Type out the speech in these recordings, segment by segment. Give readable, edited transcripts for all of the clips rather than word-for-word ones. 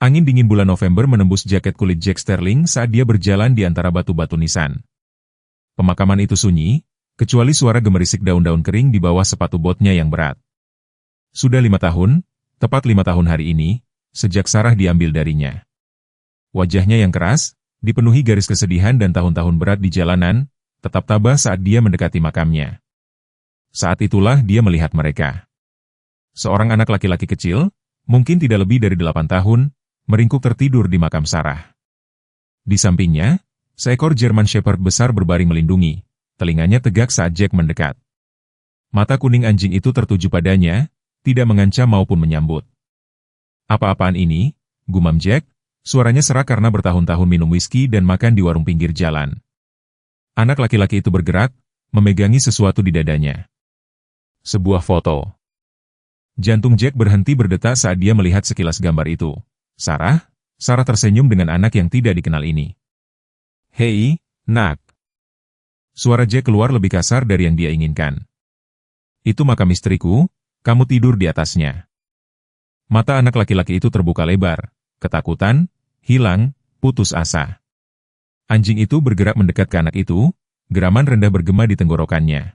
Angin dingin bulan November menembus jaket kulit Jack Sterling saat dia berjalan di antara batu-batu nisan. Pemakaman itu sunyi, kecuali suara gemerisik daun-daun kering di bawah sepatu botnya yang berat. Sudah 5 tahun, tepat 5 tahun hari ini, sejak Sarah diambil darinya. Wajahnya yang keras, dipenuhi garis kesedihan dan tahun-tahun berat di jalanan, tetap tabah saat dia mendekati makamnya. Saat itulah dia melihat mereka. Seorang anak laki-laki kecil, mungkin tidak lebih dari 8 tahun, meringkuk tertidur di makam Sarah. Di sampingnya, seekor German Shepherd besar berbaring melindungi, telinganya tegak saat Jack mendekat. Mata kuning anjing itu tertuju padanya, tidak mengancam maupun menyambut. Apa-apaan ini? Gumam Jack, suaranya serak karena bertahun-tahun minum whisky dan makan di warung pinggir jalan. Anak laki-laki itu bergerak, memegangi sesuatu di dadanya. Sebuah foto. Jantung Jack berhenti berdetak saat dia melihat sekilas gambar itu. Sarah tersenyum dengan anak yang tidak dikenal ini. Hei, nak. Suara Jack keluar lebih kasar dari yang dia inginkan. Itu makam istriku, kamu tidur di atasnya. Mata anak laki-laki itu terbuka lebar, ketakutan, hilang, putus asa. Anjing itu bergerak mendekat ke anak itu, geraman rendah bergema di tenggorokannya.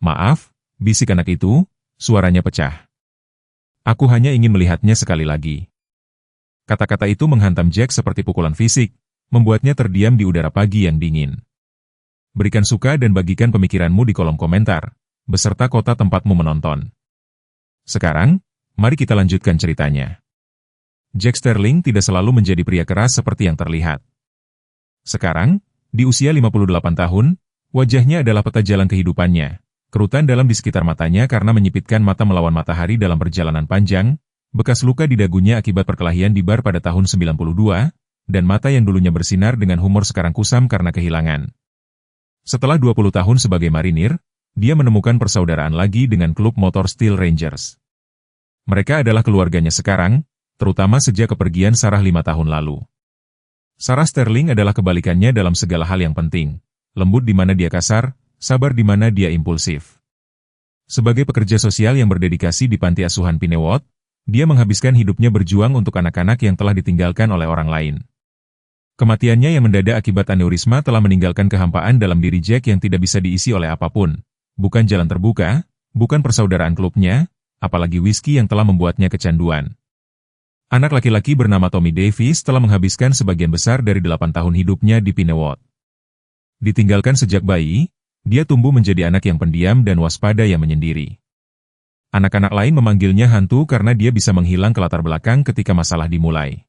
Maaf, bisik anak itu, suaranya pecah. Aku hanya ingin melihatnya sekali lagi. Kata-kata itu menghantam Jack seperti pukulan fisik, membuatnya terdiam di udara pagi yang dingin. Berikan suka dan bagikan pemikiranmu di kolom komentar, beserta kota tempatmu menonton. Sekarang, mari kita lanjutkan ceritanya. Jack Sterling tidak selalu menjadi pria keras seperti yang terlihat. Sekarang, di usia 58 tahun, wajahnya adalah peta jalan kehidupannya, kerutan dalam di sekitar matanya karena menyipitkan mata melawan matahari dalam perjalanan panjang, bekas luka di dagunya akibat perkelahian di bar pada tahun 92, dan mata yang dulunya bersinar dengan humor sekarang kusam karena kehilangan. Setelah 20 tahun sebagai marinir, dia menemukan persaudaraan lagi dengan klub motor Steel Rangers. Mereka adalah keluarganya sekarang, terutama sejak kepergian Sarah 5 tahun lalu. Sarah Sterling adalah kebalikannya dalam segala hal yang penting, lembut di mana dia kasar, sabar di mana dia impulsif. Sebagai pekerja sosial yang berdedikasi di panti asuhan Pinewood, dia menghabiskan hidupnya berjuang untuk anak-anak yang telah ditinggalkan oleh orang lain. Kematiannya yang mendadak akibat aneurisma telah meninggalkan kehampaan dalam diri Jack yang tidak bisa diisi oleh apapun, bukan jalan terbuka, bukan persaudaraan klubnya, apalagi whisky yang telah membuatnya kecanduan. Anak laki-laki bernama Tommy Davis telah menghabiskan sebagian besar dari 8 tahun hidupnya di Pinewood. Ditinggalkan sejak bayi, dia tumbuh menjadi anak yang pendiam dan waspada yang menyendiri. Anak-anak lain memanggilnya hantu karena dia bisa menghilang ke latar belakang ketika masalah dimulai.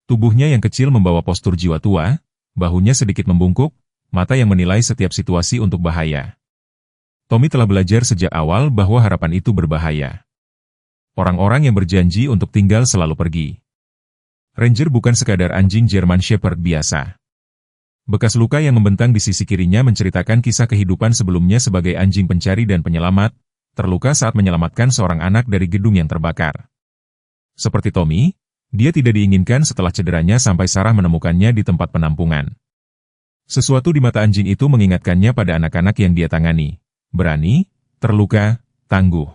Tubuhnya yang kecil membawa postur jiwa tua, bahunya sedikit membungkuk, mata yang menilai setiap situasi untuk bahaya. Tommy telah belajar sejak awal bahwa harapan itu berbahaya. Orang-orang yang berjanji untuk tinggal selalu pergi. Ranger bukan sekadar anjing German Shepherd biasa. Bekas luka yang membentang di sisi kirinya menceritakan kisah kehidupan sebelumnya sebagai anjing pencari dan penyelamat, terluka saat menyelamatkan seorang anak dari gedung yang terbakar. Seperti Tommy, dia tidak diinginkan setelah cederanya sampai Sarah menemukannya di tempat penampungan. Sesuatu di mata anjing itu mengingatkannya pada anak-anak yang dia tangani. Berani, terluka, tangguh.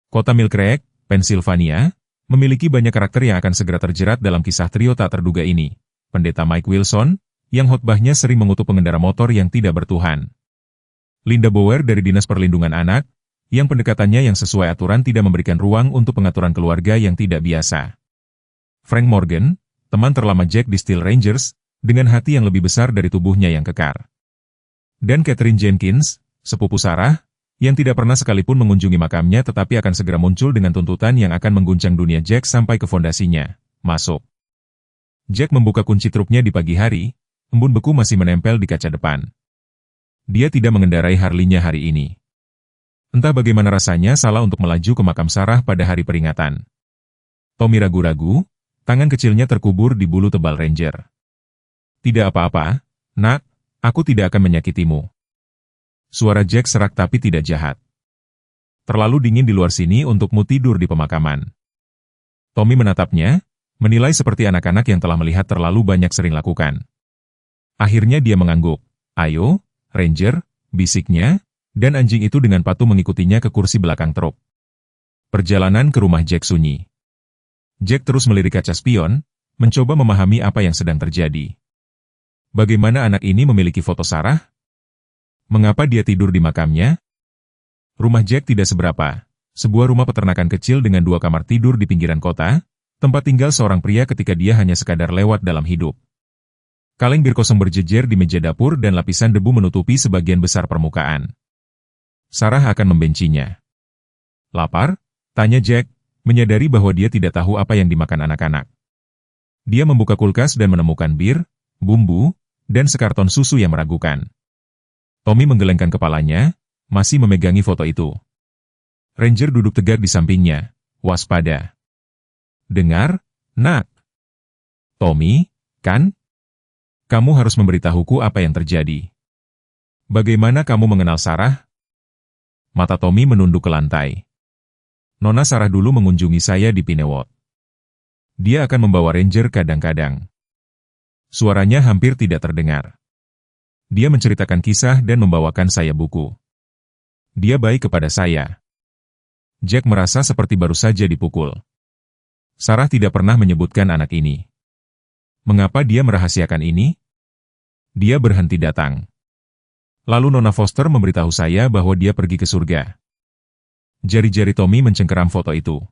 Kota Mill Creek, Pennsylvania, memiliki banyak karakter yang akan segera terjerat dalam kisah trio tak terduga ini. Pendeta Mike Wilson, yang khotbahnya sering mengutuk pengendara motor yang tidak bertuhan. Linda Bower dari Dinas Perlindungan Anak, yang pendekatannya yang sesuai aturan tidak memberikan ruang untuk pengaturan keluarga yang tidak biasa. Frank Morgan, teman terlama Jack di Steel Rangers, dengan hati yang lebih besar dari tubuhnya yang kekar. Dan Catherine Jenkins, sepupu Sarah, yang tidak pernah sekalipun mengunjungi makamnya tetapi akan segera muncul dengan tuntutan yang akan mengguncang dunia Jack sampai ke fondasinya. Masuk. Jack membuka kunci truknya di pagi hari, embun beku masih menempel di kaca depan. Dia tidak mengendarai Harley-nya hari ini. Entah bagaimana rasanya salah untuk melaju ke makam Sarah pada hari peringatan. Tommy ragu-ragu, tangan kecilnya terkubur di bulu tebal Ranger. Tidak apa-apa, nak, aku tidak akan menyakitimu. Suara Jack serak tapi tidak jahat. Terlalu dingin di luar sini untukmu tidur di pemakaman. Tommy menatapnya, menilai seperti anak-anak yang telah melihat terlalu banyak sering lakukan. Akhirnya dia mengangguk. Ayo, Ranger, bisiknya, dan anjing itu dengan patuh mengikutinya ke kursi belakang truk. Perjalanan ke rumah Jack sunyi. Jack terus melirik kaca spion, mencoba memahami apa yang sedang terjadi. Bagaimana anak ini memiliki foto Sarah? Mengapa dia tidur di makamnya? Rumah Jack tidak seberapa. Sebuah rumah peternakan kecil dengan 2 kamar tidur di pinggiran kota, tempat tinggal seorang pria ketika dia hanya sekadar lewat dalam hidup. Kaleng bir kosong berjejer di meja dapur dan lapisan debu menutupi sebagian besar permukaan. Sarah akan membencinya. Lapar? Tanya Jack, menyadari bahwa dia tidak tahu apa yang dimakan anak-anak. Dia membuka kulkas dan menemukan bir, bumbu, dan sekarton susu yang meragukan. Tommy menggelengkan kepalanya, masih memegangi foto itu. Ranger duduk tegak di sampingnya, waspada. Dengar, nak. Tommy, kan? Kamu harus memberitahuku apa yang terjadi. Bagaimana kamu mengenal Sarah? Mata Tommy menunduk ke lantai. Nona Sarah dulu mengunjungi saya di Pinewood. Dia akan membawa Ranger kadang-kadang. Suaranya hampir tidak terdengar. Dia menceritakan kisah dan membawakan saya buku. Dia baik kepada saya. Jack merasa seperti baru saja dipukul. Sarah tidak pernah menyebutkan anak ini. Mengapa dia merahasiakan ini? Dia berhenti datang. Lalu Nona Foster memberitahu saya bahwa dia pergi ke surga. Jari-jari Tommy mencengkeram foto itu.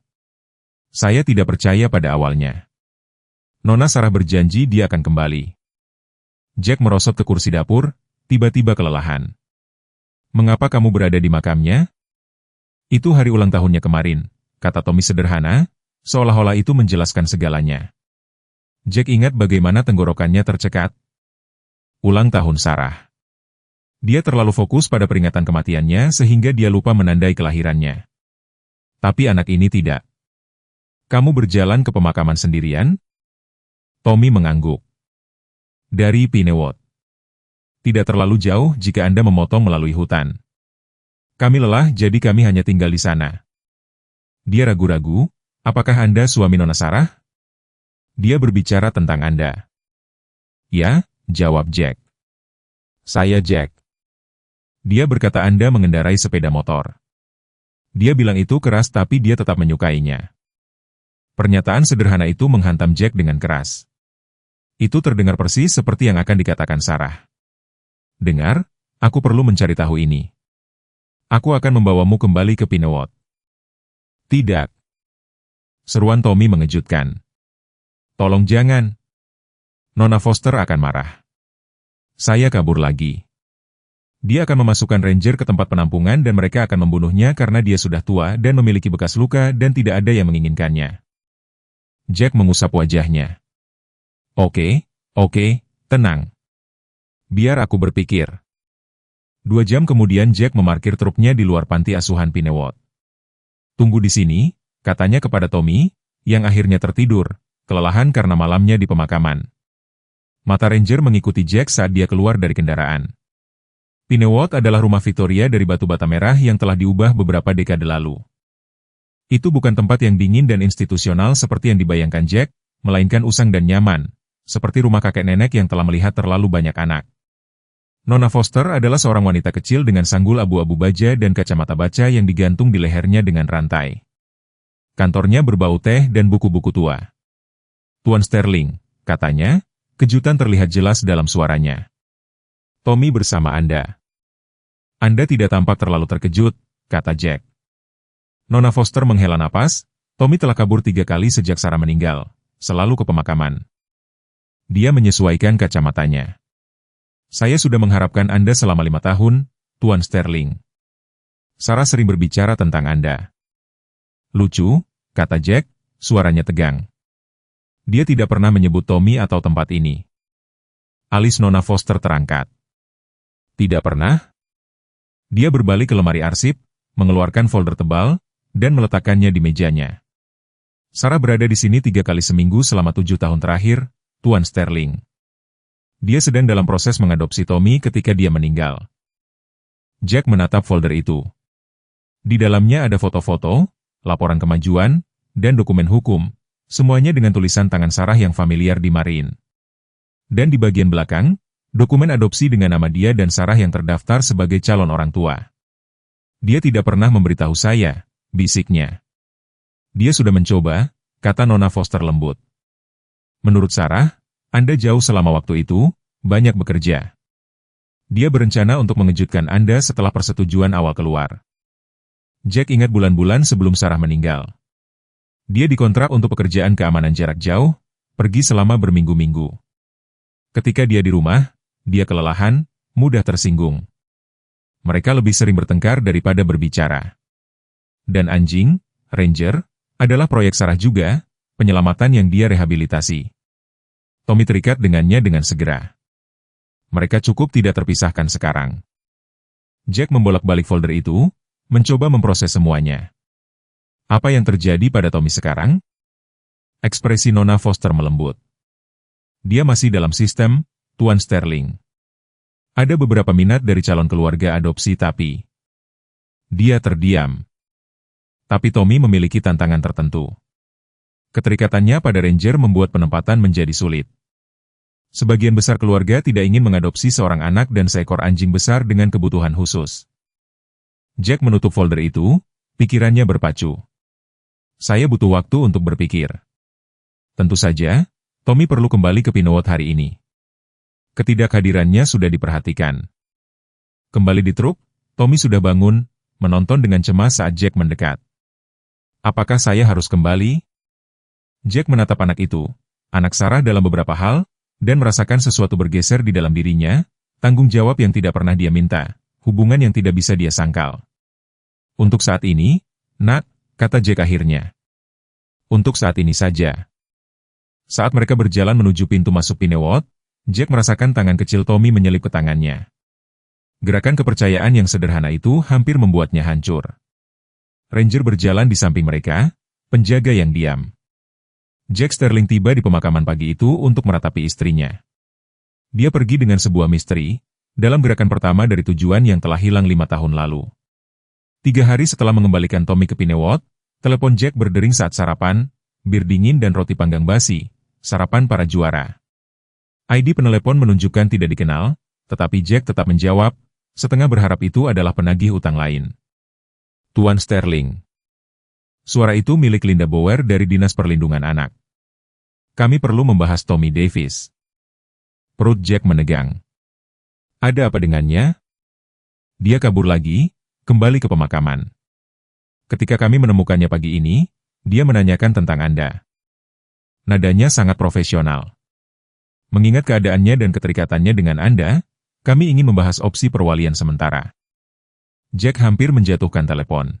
Saya tidak percaya pada awalnya. Nona Sarah berjanji dia akan kembali. Jack merosot ke kursi dapur, tiba-tiba kelelahan. Mengapa kamu berada di makamnya? Itu hari ulang tahunnya kemarin, kata Tommy sederhana, seolah-olah itu menjelaskan segalanya. Jack ingat bagaimana tenggorokannya tercekat. Ulang tahun Sarah. Dia terlalu fokus pada peringatan kematiannya sehingga dia lupa menandai kelahirannya. Tapi anak ini tidak. Kamu berjalan ke pemakaman sendirian? Tommy mengangguk. Dari Pinewood. Tidak terlalu jauh jika Anda memotong melalui hutan. Kami lelah jadi kami hanya tinggal di sana. Dia ragu-ragu, apakah Anda suami Nona Sarah? Dia berbicara tentang Anda. Ya, jawab Jack. Saya Jack. Dia berkata Anda mengendarai sepeda motor. Dia bilang itu keras tapi dia tetap menyukainya. Pernyataan sederhana itu menghantam Jack dengan keras. Itu terdengar persis seperti yang akan dikatakan Sarah. Dengar, aku perlu mencari tahu ini. Aku akan membawamu kembali ke Pinewood. Tidak. Seruan Tommy mengejutkan. Tolong jangan. Nona Foster akan marah. Saya kabur lagi. Dia akan memasukkan Ranger ke tempat penampungan dan mereka akan membunuhnya karena dia sudah tua dan memiliki bekas luka dan tidak ada yang menginginkannya. Jack mengusap wajahnya. Oke, tenang. Biar aku berpikir. 2 jam kemudian Jack memarkir truknya di luar panti asuhan Pinewood. Tunggu di sini, katanya kepada Tommy, yang akhirnya tertidur, kelelahan karena malamnya di pemakaman. Mata Ranger mengikuti Jack saat dia keluar dari kendaraan. Pinewood adalah rumah Victoria dari batu bata merah yang telah diubah beberapa dekade lalu. Itu bukan tempat yang dingin dan institusional seperti yang dibayangkan Jack, melainkan usang dan nyaman, seperti rumah kakek nenek yang telah melihat terlalu banyak anak. Nona Foster adalah seorang wanita kecil dengan sanggul abu-abu baja dan kacamata baca yang digantung di lehernya dengan rantai. Kantornya berbau teh dan buku-buku tua. Tuan Sterling, katanya, kejutan terlihat jelas dalam suaranya. Tommy bersama Anda. Anda tidak tampak terlalu terkejut, kata Jack. Nona Foster menghela napas, Tommy telah kabur 3 kali sejak Sarah meninggal, selalu ke pemakaman. Dia menyesuaikan kacamatanya. Saya sudah mengharapkan Anda selama 5 tahun, Tuan Sterling. Sarah sering berbicara tentang Anda. Lucu, kata Jack, suaranya tegang. Dia tidak pernah menyebut Tommy atau tempat ini. Alis Nona Foster terangkat. Tidak pernah? Dia berbalik ke lemari arsip, mengeluarkan folder tebal, dan meletakkannya di mejanya. Sarah berada di sini 3 kali seminggu selama 7 tahun terakhir, Tuan Sterling. Dia sedang dalam proses mengadopsi Tommy ketika dia meninggal. Jack menatap folder itu. Di dalamnya ada foto-foto, laporan kemajuan, dan dokumen hukum, semuanya dengan tulisan tangan Sarah yang familiar di Marine. Dan di bagian belakang, dokumen adopsi dengan nama dia dan Sarah yang terdaftar sebagai calon orang tua. Dia tidak pernah memberitahu saya, bisiknya. Dia sudah mencoba, kata Nona Foster lembut. Menurut Sarah, Anda jauh selama waktu itu, banyak bekerja. Dia berencana untuk mengejutkan Anda setelah persetujuan awal keluar. Jack ingat bulan-bulan sebelum Sarah meninggal. Dia dikontrak untuk pekerjaan keamanan jarak jauh, pergi selama berminggu-minggu. Ketika dia di rumah, dia kelelahan, mudah tersinggung. Mereka lebih sering bertengkar daripada berbicara. Dan anjing, Ranger, adalah proyek Sarah juga, penyelamatan yang dia rehabilitasi. Tommy terikat dengannya dengan segera. Mereka cukup tidak terpisahkan sekarang. Jack membolak-balik folder itu, mencoba memproses semuanya. Apa yang terjadi pada Tommy sekarang? Ekspresi Nona Foster melembut. Dia masih dalam sistem, Tuan Sterling. Ada beberapa minat dari calon keluarga adopsi tapi... Dia terdiam. Tapi Tommy memiliki tantangan tertentu. Keterikatannya pada Ranger membuat penempatan menjadi sulit. Sebagian besar keluarga tidak ingin mengadopsi seorang anak dan seekor anjing besar dengan kebutuhan khusus. Jack menutup folder itu, pikirannya berpacu. Saya butuh waktu untuk berpikir. Tentu saja, Tommy perlu kembali ke Pinewood hari ini. Ketidakhadirannya sudah diperhatikan. Kembali di truk, Tommy sudah bangun, menonton dengan cemas saat Jack mendekat. Apakah saya harus kembali? Jack menatap anak itu, anak Sarah dalam beberapa hal, dan merasakan sesuatu bergeser di dalam dirinya, tanggung jawab yang tidak pernah dia minta, hubungan yang tidak bisa dia sangkal. Untuk saat ini, Nak, kata Jack akhirnya. Untuk saat ini saja. Saat mereka berjalan menuju pintu masuk Pinewood, Jack merasakan tangan kecil Tommy menyelip ke tangannya. Gerakan kepercayaan yang sederhana itu hampir membuatnya hancur. Ranger berjalan di samping mereka, penjaga yang diam. Jack Sterling tiba di pemakaman pagi itu untuk meratapi istrinya. Dia pergi dengan sebuah misteri, dalam gerakan pertama dari tujuan yang telah hilang 5 tahun lalu. 3 hari setelah mengembalikan Tommy ke Pinewood, telepon Jack berdering saat sarapan, bir dingin dan roti panggang basi, sarapan para juara. ID penelepon menunjukkan tidak dikenal, tetapi Jack tetap menjawab, setengah berharap itu adalah penagih utang lain. Tuan Sterling. Suara itu milik Linda Bower dari Dinas Perlindungan Anak. Kami perlu membahas Tommy Davis. Perut Jack menegang. Ada apa dengannya? Dia kabur lagi, kembali ke pemakaman. Ketika kami menemukannya pagi ini, dia menanyakan tentang Anda. Nadanya sangat profesional. Mengingat keadaannya dan keterikatannya dengan Anda, kami ingin membahas opsi perwalian sementara. Jack hampir menjatuhkan telepon.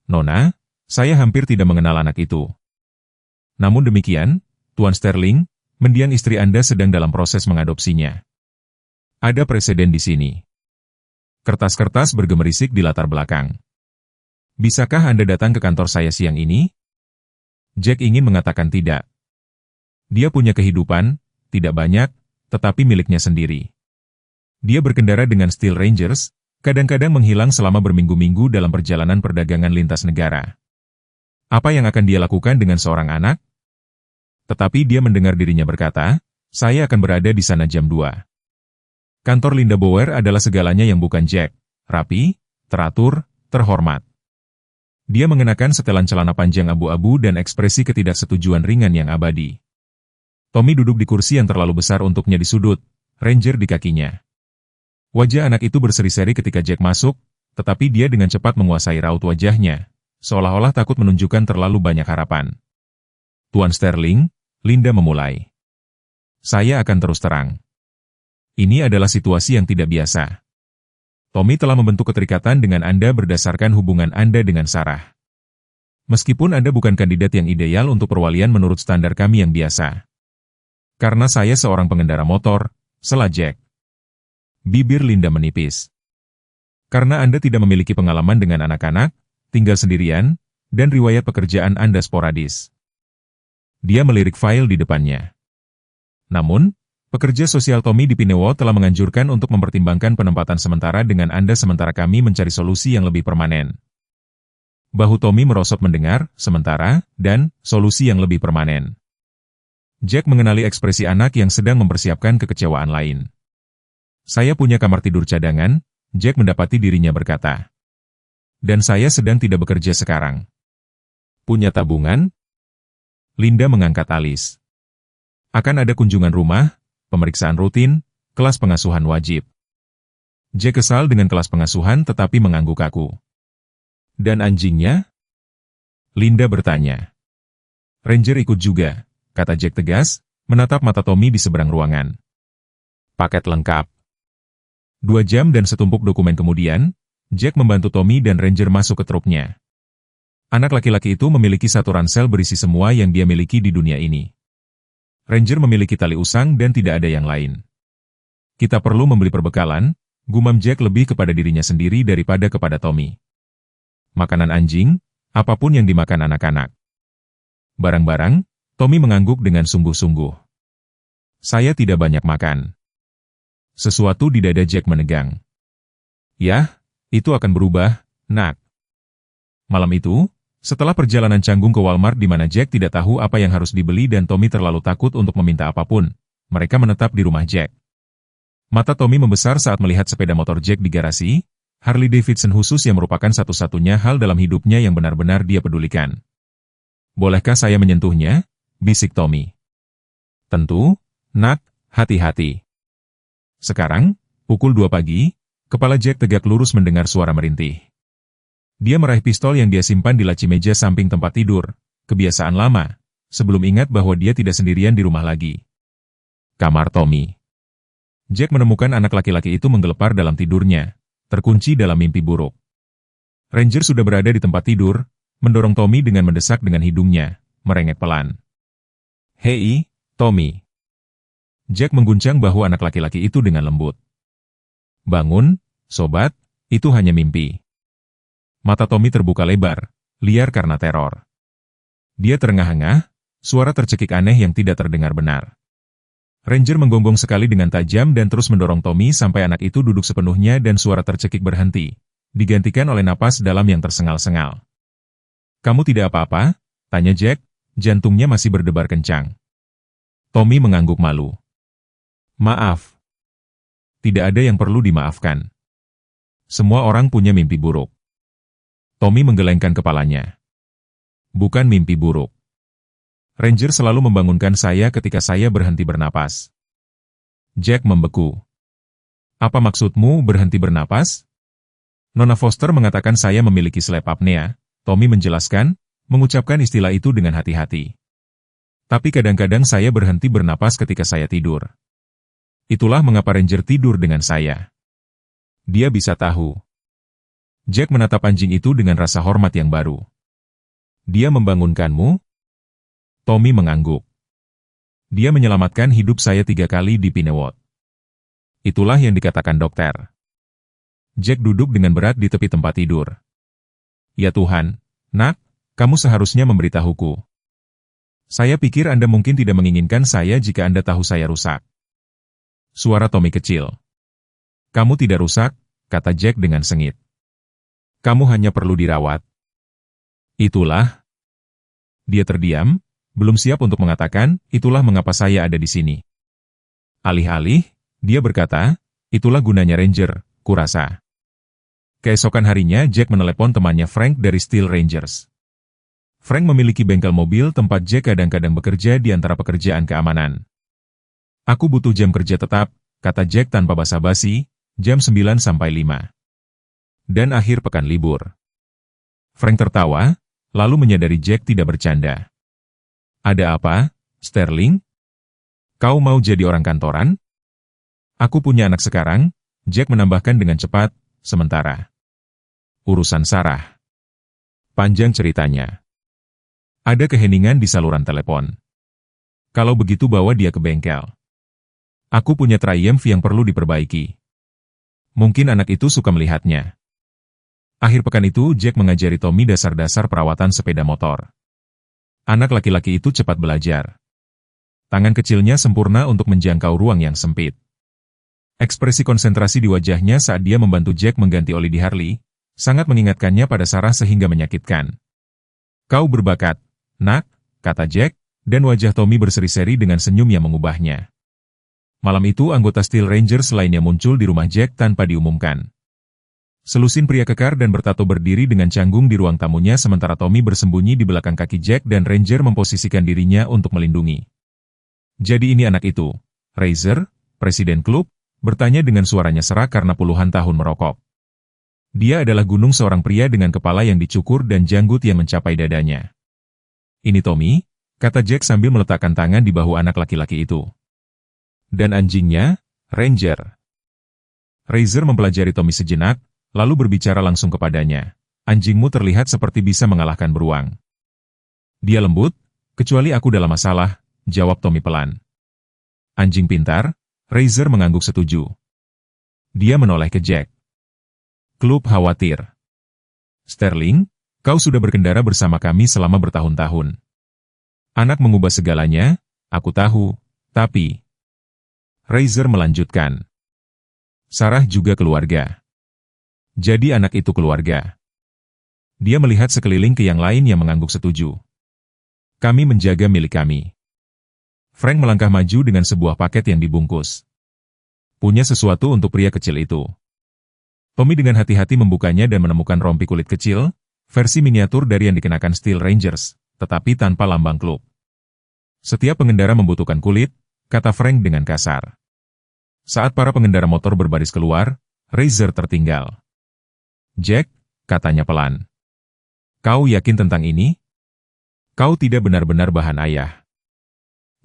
Nona, saya hampir tidak mengenal anak itu. Namun demikian, Tuan Sterling, mendiang istri Anda sedang dalam proses mengadopsinya. Ada presiden di sini. Kertas-kertas bergemerisik di latar belakang. Bisakah Anda datang ke kantor saya siang ini? Jack ingin mengatakan tidak. Dia punya kehidupan, tidak banyak, tetapi miliknya sendiri. Dia berkendara dengan Steel Rangers, kadang-kadang menghilang selama berminggu-minggu dalam perjalanan perdagangan lintas negara. Apa yang akan dia lakukan dengan seorang anak? Tetapi dia mendengar dirinya berkata, saya akan berada di sana jam 2. Kantor Linda Bower adalah segalanya yang bukan Jack, rapi, teratur, terhormat. Dia mengenakan setelan celana panjang abu-abu dan ekspresi ketidaksetujuan ringan yang abadi. Tommy duduk di kursi yang terlalu besar untuknya di sudut, Ranger di kakinya. Wajah anak itu berseri-seri ketika Jack masuk, tetapi dia dengan cepat menguasai raut wajahnya, seolah-olah takut menunjukkan terlalu banyak harapan. Tuan Sterling, Linda memulai. Saya akan terus terang. Ini adalah situasi yang tidak biasa. Tommy telah membentuk keterikatan dengan Anda berdasarkan hubungan Anda dengan Sarah. Meskipun Anda bukan kandidat yang ideal untuk perwalian menurut standar kami yang biasa. Karena saya seorang pengendara motor, sela Jack. Bibir Linda menipis. Karena Anda tidak memiliki pengalaman dengan anak-anak, tinggal sendirian, dan riwayat pekerjaan Anda sporadis. Dia melirik file di depannya. Namun, pekerja sosial Tommy di Pinewood telah menganjurkan untuk mempertimbangkan penempatan sementara dengan Anda sementara kami mencari solusi yang lebih permanen. Bahu Tommy merosot mendengar, sementara, dan solusi yang lebih permanen. Jack mengenali ekspresi anak yang sedang mempersiapkan kekecewaan lain. Saya punya kamar tidur cadangan, Jack mendapati dirinya berkata. Dan saya sedang tidak bekerja sekarang. Punya tabungan? Linda mengangkat alis. Akan ada kunjungan rumah, pemeriksaan rutin, kelas pengasuhan wajib. Jack kesal dengan kelas pengasuhan tetapi mengangguk kaku. Dan anjingnya? Linda bertanya. Ranger ikut juga, kata Jack tegas, menatap mata Tommy di seberang ruangan. Paket lengkap. 2 jam dan setumpuk dokumen kemudian, Jack membantu Tommy dan Ranger masuk ke truknya. Anak laki-laki itu memiliki satu ransel berisi semua yang dia miliki di dunia ini. Ranger memiliki tali usang dan tidak ada yang lain. Kita perlu membeli perbekalan, gumam Jack lebih kepada dirinya sendiri daripada kepada Tommy. Makanan anjing, apapun yang dimakan anak-anak. Barang-barang, Tommy mengangguk dengan sungguh-sungguh. Saya tidak banyak makan. Sesuatu di dada Jack menegang. Yah, itu akan berubah, nak. Malam itu, setelah perjalanan canggung ke Walmart di mana Jack tidak tahu apa yang harus dibeli dan Tommy terlalu takut untuk meminta apapun, mereka menetap di rumah Jack. Mata Tommy membesar saat melihat sepeda motor Jack di garasi, Harley Davidson khusus yang merupakan satu-satunya hal dalam hidupnya yang benar-benar dia pedulikan. Bolehkah saya menyentuhnya? Bisik Tommy. Tentu, nak, hati-hati. Sekarang, pukul 2 pagi, kepala Jack tegak lurus mendengar suara merintih. Dia meraih pistol yang dia simpan di laci meja samping tempat tidur, kebiasaan lama, sebelum ingat bahwa dia tidak sendirian di rumah lagi. Kamar Tommy. Jack menemukan anak laki-laki itu menggelepar dalam tidurnya, terkunci dalam mimpi buruk. Ranger sudah berada di tempat tidur, mendorong Tommy dengan mendesak dengan hidungnya, merengek pelan. Hei, Tommy. Jack mengguncang bahu anak laki-laki itu dengan lembut. Bangun, sobat, itu hanya mimpi. Mata Tommy terbuka lebar, liar karena teror. Dia terengah-engah, suara tercekik aneh yang tidak terdengar benar. Ranger menggonggong sekali dengan tajam dan terus mendorong Tommy sampai anak itu duduk sepenuhnya dan suara tercekik berhenti, digantikan oleh napas dalam yang tersengal-sengal. Kamu tidak apa-apa? Tanya Jack, jantungnya masih berdebar kencang. Tommy mengangguk malu. Maaf. Tidak ada yang perlu dimaafkan. Semua orang punya mimpi buruk. Tommy menggelengkan kepalanya. Bukan mimpi buruk. Ranger selalu membangunkan saya ketika saya berhenti bernapas. Jack membeku. Apa maksudmu berhenti bernapas? Nona Foster mengatakan saya memiliki sleep apnea, Tommy menjelaskan, mengucapkan istilah itu dengan hati-hati. Tapi kadang-kadang saya berhenti bernapas ketika saya tidur. Itulah mengapa Ranger tidur dengan saya. Dia bisa tahu. Jack menatap anjing itu dengan rasa hormat yang baru. Dia membangunkanmu? Tommy mengangguk. Dia menyelamatkan hidup saya 3 kali di Pinewood. Itulah yang dikatakan dokter. Jack duduk dengan berat di tepi tempat tidur. Ya Tuhan, nak, kamu seharusnya memberitahuku. Saya pikir Anda mungkin tidak menginginkan saya jika Anda tahu saya rusak. Suara Tommy kecil. Kamu tidak rusak, kata Jack dengan sengit. Kamu hanya perlu dirawat. Itulah. Dia terdiam, belum siap untuk mengatakan, itulah mengapa saya ada di sini. Alih-alih, dia berkata, itulah gunanya Ranger, kurasa. Keesokan harinya Jack menelepon temannya Frank dari Steel Rangers. Frank memiliki bengkel mobil tempat Jack kadang-kadang bekerja di antara pekerjaan keamanan. Aku butuh jam kerja tetap, kata Jack tanpa basa-basi, jam 9 sampai 5. Dan akhir pekan libur. Frank tertawa, lalu menyadari Jack tidak bercanda. Ada apa, Sterling? Kau mau jadi orang kantoran? Aku punya anak sekarang, Jack menambahkan dengan cepat, sementara. Urusan Sarah. Panjang ceritanya. Ada keheningan di saluran telepon. Kalau begitu bawa dia ke bengkel. Aku punya Triumph yang perlu diperbaiki. Mungkin anak itu suka melihatnya. Akhir pekan itu Jack mengajari Tommy dasar-dasar perawatan sepeda motor. Anak laki-laki itu cepat belajar. Tangan kecilnya sempurna untuk menjangkau ruang yang sempit. Ekspresi konsentrasi di wajahnya saat dia membantu Jack mengganti oli di Harley, sangat mengingatkannya pada Sarah sehingga menyakitkan. Kau berbakat, nak, kata Jack, dan wajah Tommy berseri-seri dengan senyum yang mengubahnya. Malam itu anggota Steel Rangers lainnya muncul di rumah Jack tanpa diumumkan. Selusin pria kekar dan bertato berdiri dengan canggung di ruang tamunya sementara Tommy bersembunyi di belakang kaki Jack dan Ranger memposisikan dirinya untuk melindungi. Jadi ini anak itu, Razor, presiden klub, bertanya dengan suaranya serak karena puluhan tahun merokok. Dia adalah gunung seorang pria dengan kepala yang dicukur dan janggut yang mencapai dadanya. Ini Tommy, kata Jack sambil meletakkan tangan di bahu anak laki-laki itu. Dan anjingnya, Ranger. Razor mempelajari Tommy sejenak, lalu berbicara langsung kepadanya. Anjingmu terlihat seperti bisa mengalahkan beruang. Dia lembut, kecuali aku dalam masalah, jawab Tommy pelan. Anjing pintar, Razor mengangguk setuju. Dia menoleh ke Jack. Klub khawatir. Sterling, kau sudah berkendara bersama kami selama bertahun-tahun. Anak mengubah segalanya, aku tahu, tapi... Razor melanjutkan. Sarah juga keluarga. Jadi anak itu keluarga. Dia melihat sekeliling ke yang lain yang mengangguk setuju. Kami menjaga milik kami. Frank melangkah maju dengan sebuah paket yang dibungkus. Punya sesuatu untuk pria kecil itu. Tommy dengan hati-hati membukanya dan menemukan rompi kulit kecil, versi miniatur dari yang dikenakan Steel Rangers, tetapi tanpa lambang klub. Setiap pengendara membutuhkan kulit, kata Frank dengan kasar. Saat para pengendara motor berbaris keluar, Razor tertinggal. Jack, katanya pelan. Kau yakin tentang ini? Kau tidak benar-benar bahan ayah.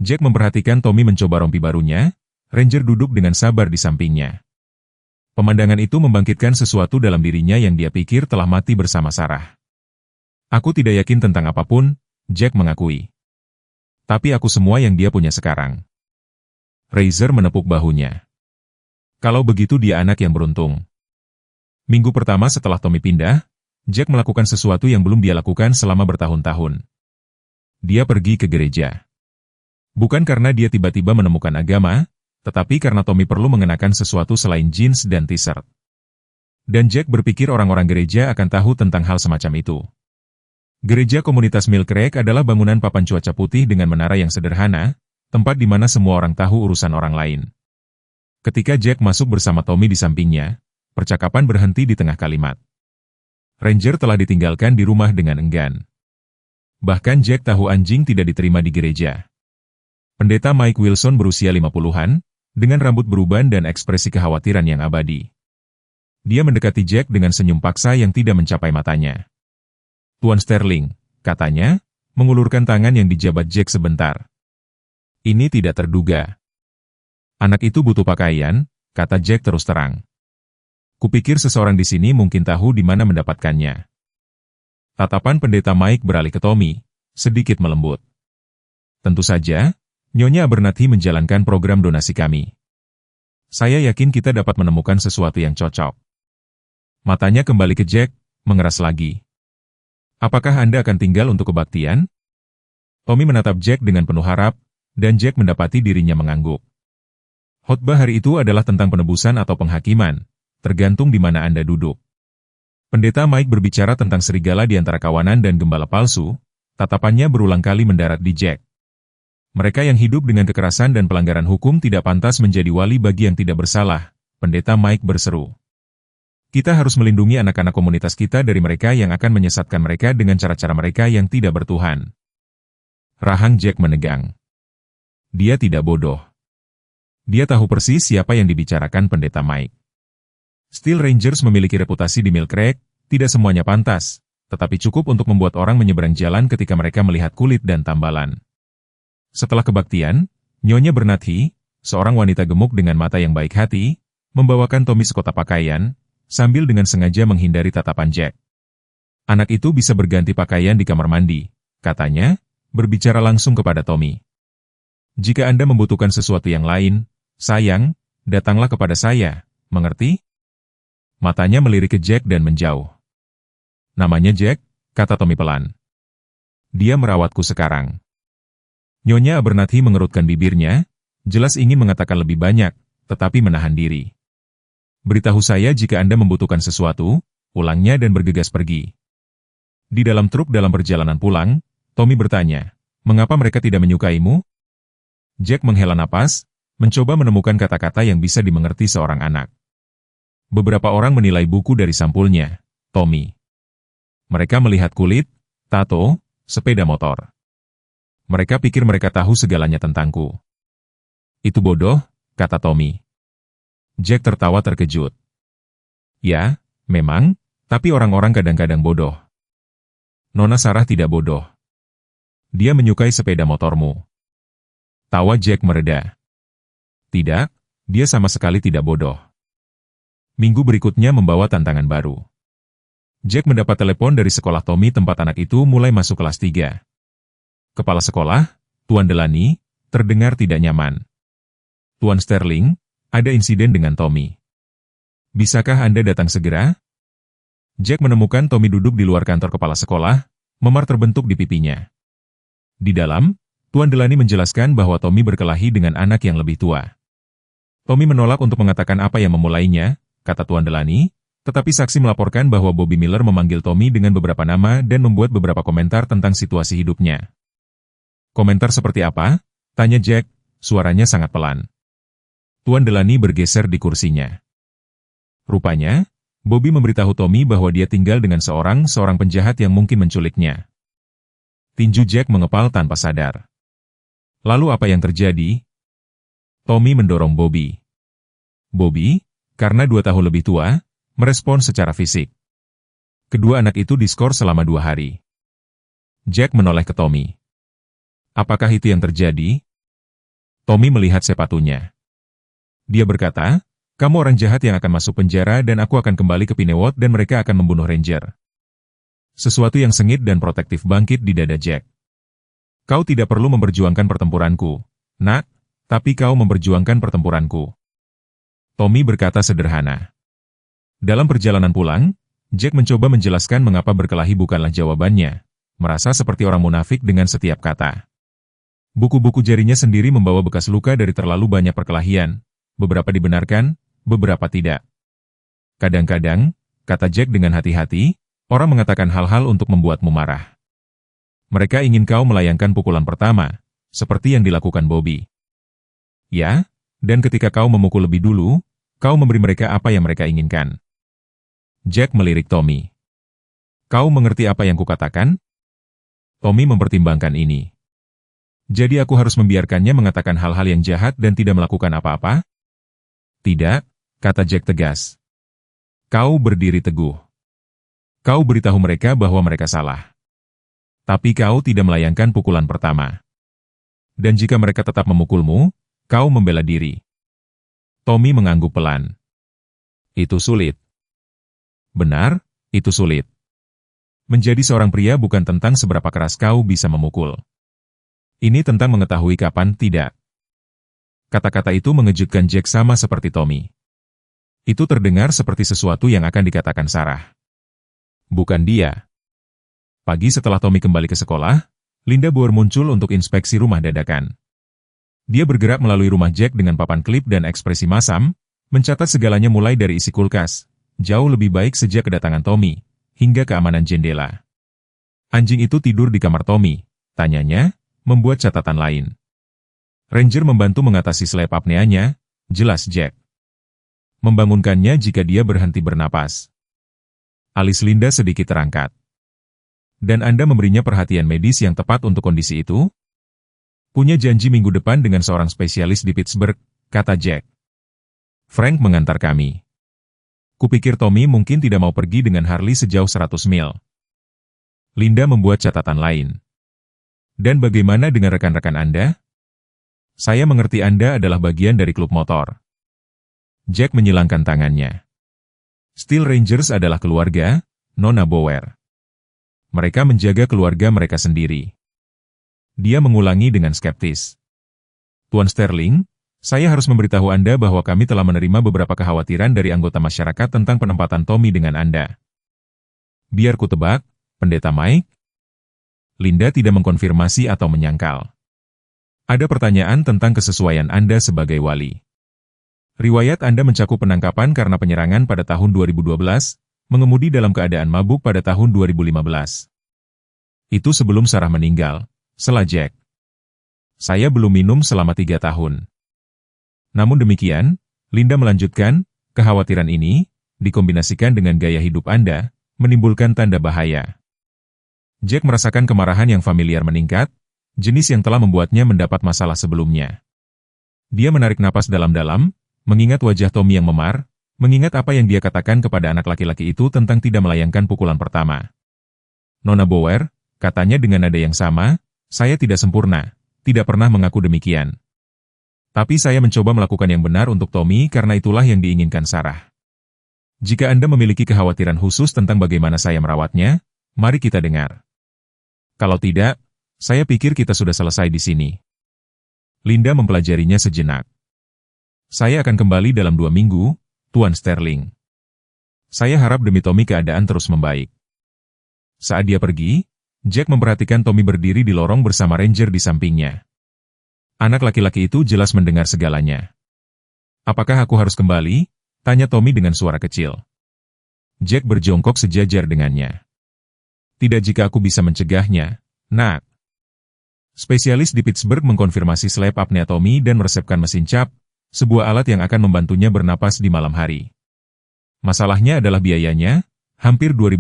Jack memperhatikan Tommy mencoba rompi barunya, Ranger duduk dengan sabar di sampingnya. Pemandangan itu membangkitkan sesuatu dalam dirinya yang dia pikir telah mati bersama Sarah. Aku tidak yakin tentang apapun, Jack mengakui. Tapi aku semua yang dia punya sekarang. Razor menepuk bahunya. Kalau begitu dia anak yang beruntung. Minggu pertama setelah Tommy pindah, Jack melakukan sesuatu yang belum dia lakukan selama bertahun-tahun. Dia pergi ke gereja. Bukan karena dia tiba-tiba menemukan agama, tetapi karena Tommy perlu mengenakan sesuatu selain jeans dan t-shirt. Dan Jack berpikir orang-orang gereja akan tahu tentang hal semacam itu. Gereja komunitas Mill Creek adalah bangunan papan cuaca putih dengan menara yang sederhana, tempat di mana semua orang tahu urusan orang lain. Ketika Jack masuk bersama Tommy di sampingnya, percakapan berhenti di tengah kalimat. Ranger telah ditinggalkan di rumah dengan enggan. Bahkan Jack tahu anjing tidak diterima di gereja. Pendeta Mike Wilson berusia 50-an, dengan rambut beruban dan ekspresi kekhawatiran yang abadi. Dia mendekati Jack dengan senyum paksa yang tidak mencapai matanya. Tuan Sterling, katanya, mengulurkan tangan yang dijabat Jack sebentar. Ini tidak terduga. Anak itu butuh pakaian, kata Jack terus terang. Kupikir seseorang di sini mungkin tahu di mana mendapatkannya. Tatapan pendeta Mike beralih ke Tommy, sedikit melembut. Tentu saja, Nyonya Abernathy menjalankan program donasi kami. Saya yakin kita dapat menemukan sesuatu yang cocok. Matanya kembali ke Jack, mengeras lagi. Apakah Anda akan tinggal untuk kebaktian? Tommy menatap Jack dengan penuh harap, dan Jack mendapati dirinya mengangguk. Khotbah hari itu adalah tentang penebusan atau penghakiman, tergantung di mana Anda duduk. Pendeta Mike berbicara tentang serigala di antara kawanan dan gembala palsu, tatapannya berulang kali mendarat di Jack. Mereka yang hidup dengan kekerasan dan pelanggaran hukum tidak pantas menjadi wali bagi yang tidak bersalah, Pendeta Mike berseru. Kita harus melindungi anak-anak komunitas kita dari mereka yang akan menyesatkan mereka dengan cara-cara mereka yang tidak bertuhan. Rahang Jack menegang. Dia tidak bodoh. Dia tahu persis siapa yang dibicarakan Pendeta Mike. Steel Rangers memiliki reputasi di Mill Creek, tidak semuanya pantas, tetapi cukup untuk membuat orang menyeberang jalan ketika mereka melihat kulit dan tambalan. Setelah kebaktian, Nyonya Abernathy, seorang wanita gemuk dengan mata yang baik hati, membawakan Tommy sekotak pakaian, sambil dengan sengaja menghindari tatapan Jack. Anak itu bisa berganti pakaian di kamar mandi, katanya, berbicara langsung kepada Tommy. Jika Anda membutuhkan sesuatu yang lain, sayang, datanglah kepada saya, mengerti? Matanya melirik ke Jack dan menjauh. Namanya Jack, kata Tommy pelan. Dia merawatku sekarang. Nyonya Abernathy mengerutkan bibirnya, jelas ingin mengatakan lebih banyak, tetapi menahan diri. Beritahu saya jika Anda membutuhkan sesuatu, ulangnya dan bergegas pergi. Di dalam truk dalam perjalanan pulang, Tommy bertanya, mengapa mereka tidak menyukaimu? Jack menghela napas, mencoba menemukan kata-kata yang bisa dimengerti seorang anak. Beberapa orang menilai buku dari sampulnya, Tommy. Mereka melihat kulit, tato, sepeda motor. Mereka pikir mereka tahu segalanya tentangku. Itu bodoh, kata Tommy. Jack tertawa terkejut. Ya, memang, tapi orang-orang kadang-kadang bodoh. Nona Sarah tidak bodoh. Dia menyukai sepeda motormu. Tawa Jack mereda. Tidak, dia sama sekali tidak bodoh. Minggu berikutnya membawa tantangan baru. Jack mendapat telepon dari sekolah Tommy tempat anak itu mulai masuk kelas 3. Kepala sekolah, Tuan Delany, terdengar tidak nyaman. Tuan Sterling, ada insiden dengan Tommy. Bisakah Anda datang segera? Jack menemukan Tommy duduk di luar kantor kepala sekolah, memar terbentuk di pipinya. Di dalam, Tuan Delany menjelaskan bahwa Tommy berkelahi dengan anak yang lebih tua. Tommy menolak untuk mengatakan apa yang memulainya, kata Tuan Delany, tetapi saksi melaporkan bahwa Bobby Miller memanggil Tommy dengan beberapa nama dan membuat beberapa komentar tentang situasi hidupnya. Komentar seperti apa? Tanya Jack, suaranya sangat pelan. Tuan Delany bergeser di kursinya. Rupanya, Bobby memberitahu Tommy bahwa dia tinggal dengan seorang penjahat yang mungkin menculiknya. Tinju Jack mengepal tanpa sadar. Lalu apa yang terjadi? Tommy mendorong Bobby. Bobby, karena 2 tahun lebih tua, merespon secara fisik. Kedua anak itu diskor selama 2 hari. Jack menoleh ke Tommy. Apakah itu yang terjadi? Tommy melihat sepatunya. Dia berkata, kamu orang jahat yang akan masuk penjara dan aku akan kembali ke Pinewood dan mereka akan membunuh Ranger. Sesuatu yang sengit dan protektif bangkit di dada Jack. Kau tidak perlu memperjuangkan pertempuranku, nak, tapi kau memperjuangkan pertempuranku. Tommy berkata sederhana. Dalam perjalanan pulang, Jack mencoba menjelaskan mengapa berkelahi bukanlah jawabannya, merasa seperti orang munafik dengan setiap kata. Buku-buku jarinya sendiri membawa bekas luka dari terlalu banyak perkelahian, beberapa dibenarkan, beberapa tidak. Kadang-kadang, kata Jack dengan hati-hati, orang mengatakan hal-hal untuk membuatmu marah. Mereka ingin kau melayangkan pukulan pertama, seperti yang dilakukan Bobby. Ya, dan ketika kau memukul lebih dulu, kau memberi mereka apa yang mereka inginkan. Jack melirik Tommy. Kau mengerti apa yang kukatakan? Tommy mempertimbangkan ini. Jadi aku harus membiarkannya mengatakan hal-hal yang jahat dan tidak melakukan apa-apa? Tidak, kata Jack tegas. Kau berdiri teguh. Kau beritahu mereka bahwa mereka salah. Tapi kau tidak melayangkan pukulan pertama. Dan jika mereka tetap memukulmu, kau membela diri. Tommy mengangguk pelan. Itu sulit. Benar, itu sulit. Menjadi seorang pria bukan tentang seberapa keras kau bisa memukul. Ini tentang mengetahui kapan tidak. Kata-kata itu mengejutkan Jack sama seperti Tommy. Itu terdengar seperti sesuatu yang akan dikatakan Sarah. Bukan dia. Pagi setelah Tommy kembali ke sekolah, Linda Boer muncul untuk inspeksi rumah dadakan. Dia bergerak melalui rumah Jack dengan papan klip dan ekspresi masam, mencatat segalanya mulai dari isi kulkas, jauh lebih baik sejak kedatangan Tommy, hingga keamanan jendela. Anjing itu tidur di kamar Tommy, tanyanya, membuat catatan lain. Ranger membantu mengatasi sleep apneanya, jelas Jack. Membangunkannya jika dia berhenti bernapas. Alis Linda sedikit terangkat. Dan Anda memberinya perhatian medis yang tepat untuk kondisi itu? Punya janji minggu depan dengan seorang spesialis di Pittsburgh, kata Jack. Frank mengantar kami. Kupikir Tommy mungkin tidak mau pergi dengan Harley sejauh 100 mil. Linda membuat catatan lain. Dan bagaimana dengan rekan-rekan Anda? Saya mengerti Anda adalah bagian dari klub motor. Jack menyilangkan tangannya. Steel Rangers adalah keluarga, Nona Boer. Mereka menjaga keluarga mereka sendiri. Dia mengulangi dengan skeptis. Tuan Sterling, saya harus memberitahu Anda bahwa kami telah menerima beberapa kekhawatiran dari anggota masyarakat tentang penempatan Tommy dengan Anda. Biar ku tebak, Pendeta Mike? Linda tidak mengkonfirmasi atau menyangkal. Ada pertanyaan tentang kesesuaian Anda sebagai wali. Riwayat Anda mencakup penangkapan karena penyerangan pada tahun 2012, mengemudi dalam keadaan mabuk pada tahun 2015. Itu sebelum Sarah meninggal. Sela Jack. Saya belum minum selama 3 tahun. Namun demikian, Linda melanjutkan, kekhawatiran ini, dikombinasikan dengan gaya hidup Anda, menimbulkan tanda bahaya. Jack merasakan kemarahan yang familiar meningkat, jenis yang telah membuatnya mendapat masalah sebelumnya. Dia menarik napas dalam-dalam, mengingat wajah Tommy yang memar, mengingat apa yang dia katakan kepada anak laki-laki itu tentang tidak melayangkan pukulan pertama. Nona Bower, katanya dengan nada yang sama, saya tidak sempurna, tidak pernah mengaku demikian. Tapi saya mencoba melakukan yang benar untuk Tommy karena itulah yang diinginkan Sarah. Jika Anda memiliki kekhawatiran khusus tentang bagaimana saya merawatnya, mari kita dengar. Kalau tidak, saya pikir kita sudah selesai di sini. Linda mempelajarinya sejenak. Saya akan kembali dalam 2 minggu, Tuan Sterling. Saya harap demi Tommy keadaan terus membaik. Saat dia pergi, Jack memperhatikan Tommy berdiri di lorong bersama Ranger di sampingnya. Anak laki-laki itu jelas mendengar segalanya. Apakah aku harus kembali? Tanya Tommy dengan suara kecil. Jack berjongkok sejajar dengannya. Tidak jika aku bisa mencegahnya, nak. Spesialis di Pittsburgh mengkonfirmasi sleep apnea Tommy dan meresepkan mesin cap, sebuah alat yang akan membantunya bernapas di malam hari. Masalahnya adalah biayanya, hampir $2.000,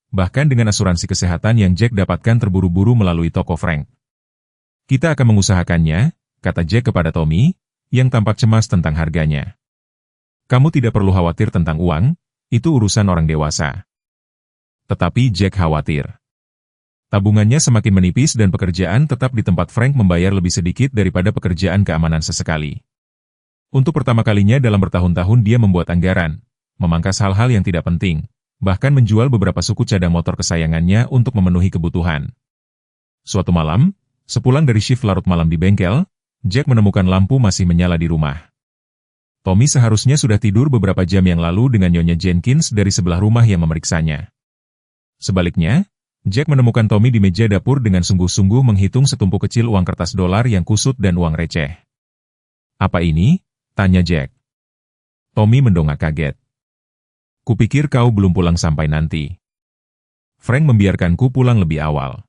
bahkan dengan asuransi kesehatan yang Jack dapatkan terburu-buru melalui toko Frank. Kita akan mengusahakannya, kata Jack kepada Tommy, yang tampak cemas tentang harganya. Kamu tidak perlu khawatir tentang uang, itu urusan orang dewasa. Tetapi Jack khawatir. Tabungannya semakin menipis dan pekerjaan tetap di tempat Frank membayar lebih sedikit daripada pekerjaan keamanan sesekali. Untuk pertama kalinya dalam bertahun-tahun dia membuat anggaran, memangkas hal-hal yang tidak penting, bahkan menjual beberapa suku cadang motor kesayangannya untuk memenuhi kebutuhan. Suatu malam, sepulang dari shift larut malam di bengkel, Jack menemukan lampu masih menyala di rumah. Tommy seharusnya sudah tidur beberapa jam yang lalu dengan Nyonya Jenkins dari sebelah rumah yang memeriksanya. Sebaliknya, Jack menemukan Tommy di meja dapur dengan sungguh-sungguh menghitung setumpuk kecil uang kertas dolar yang kusut dan uang receh. Apa ini? Tanya Jack. Tommy mendongak kaget. Kupikir kau belum pulang sampai nanti. Frank membiarkanku pulang lebih awal.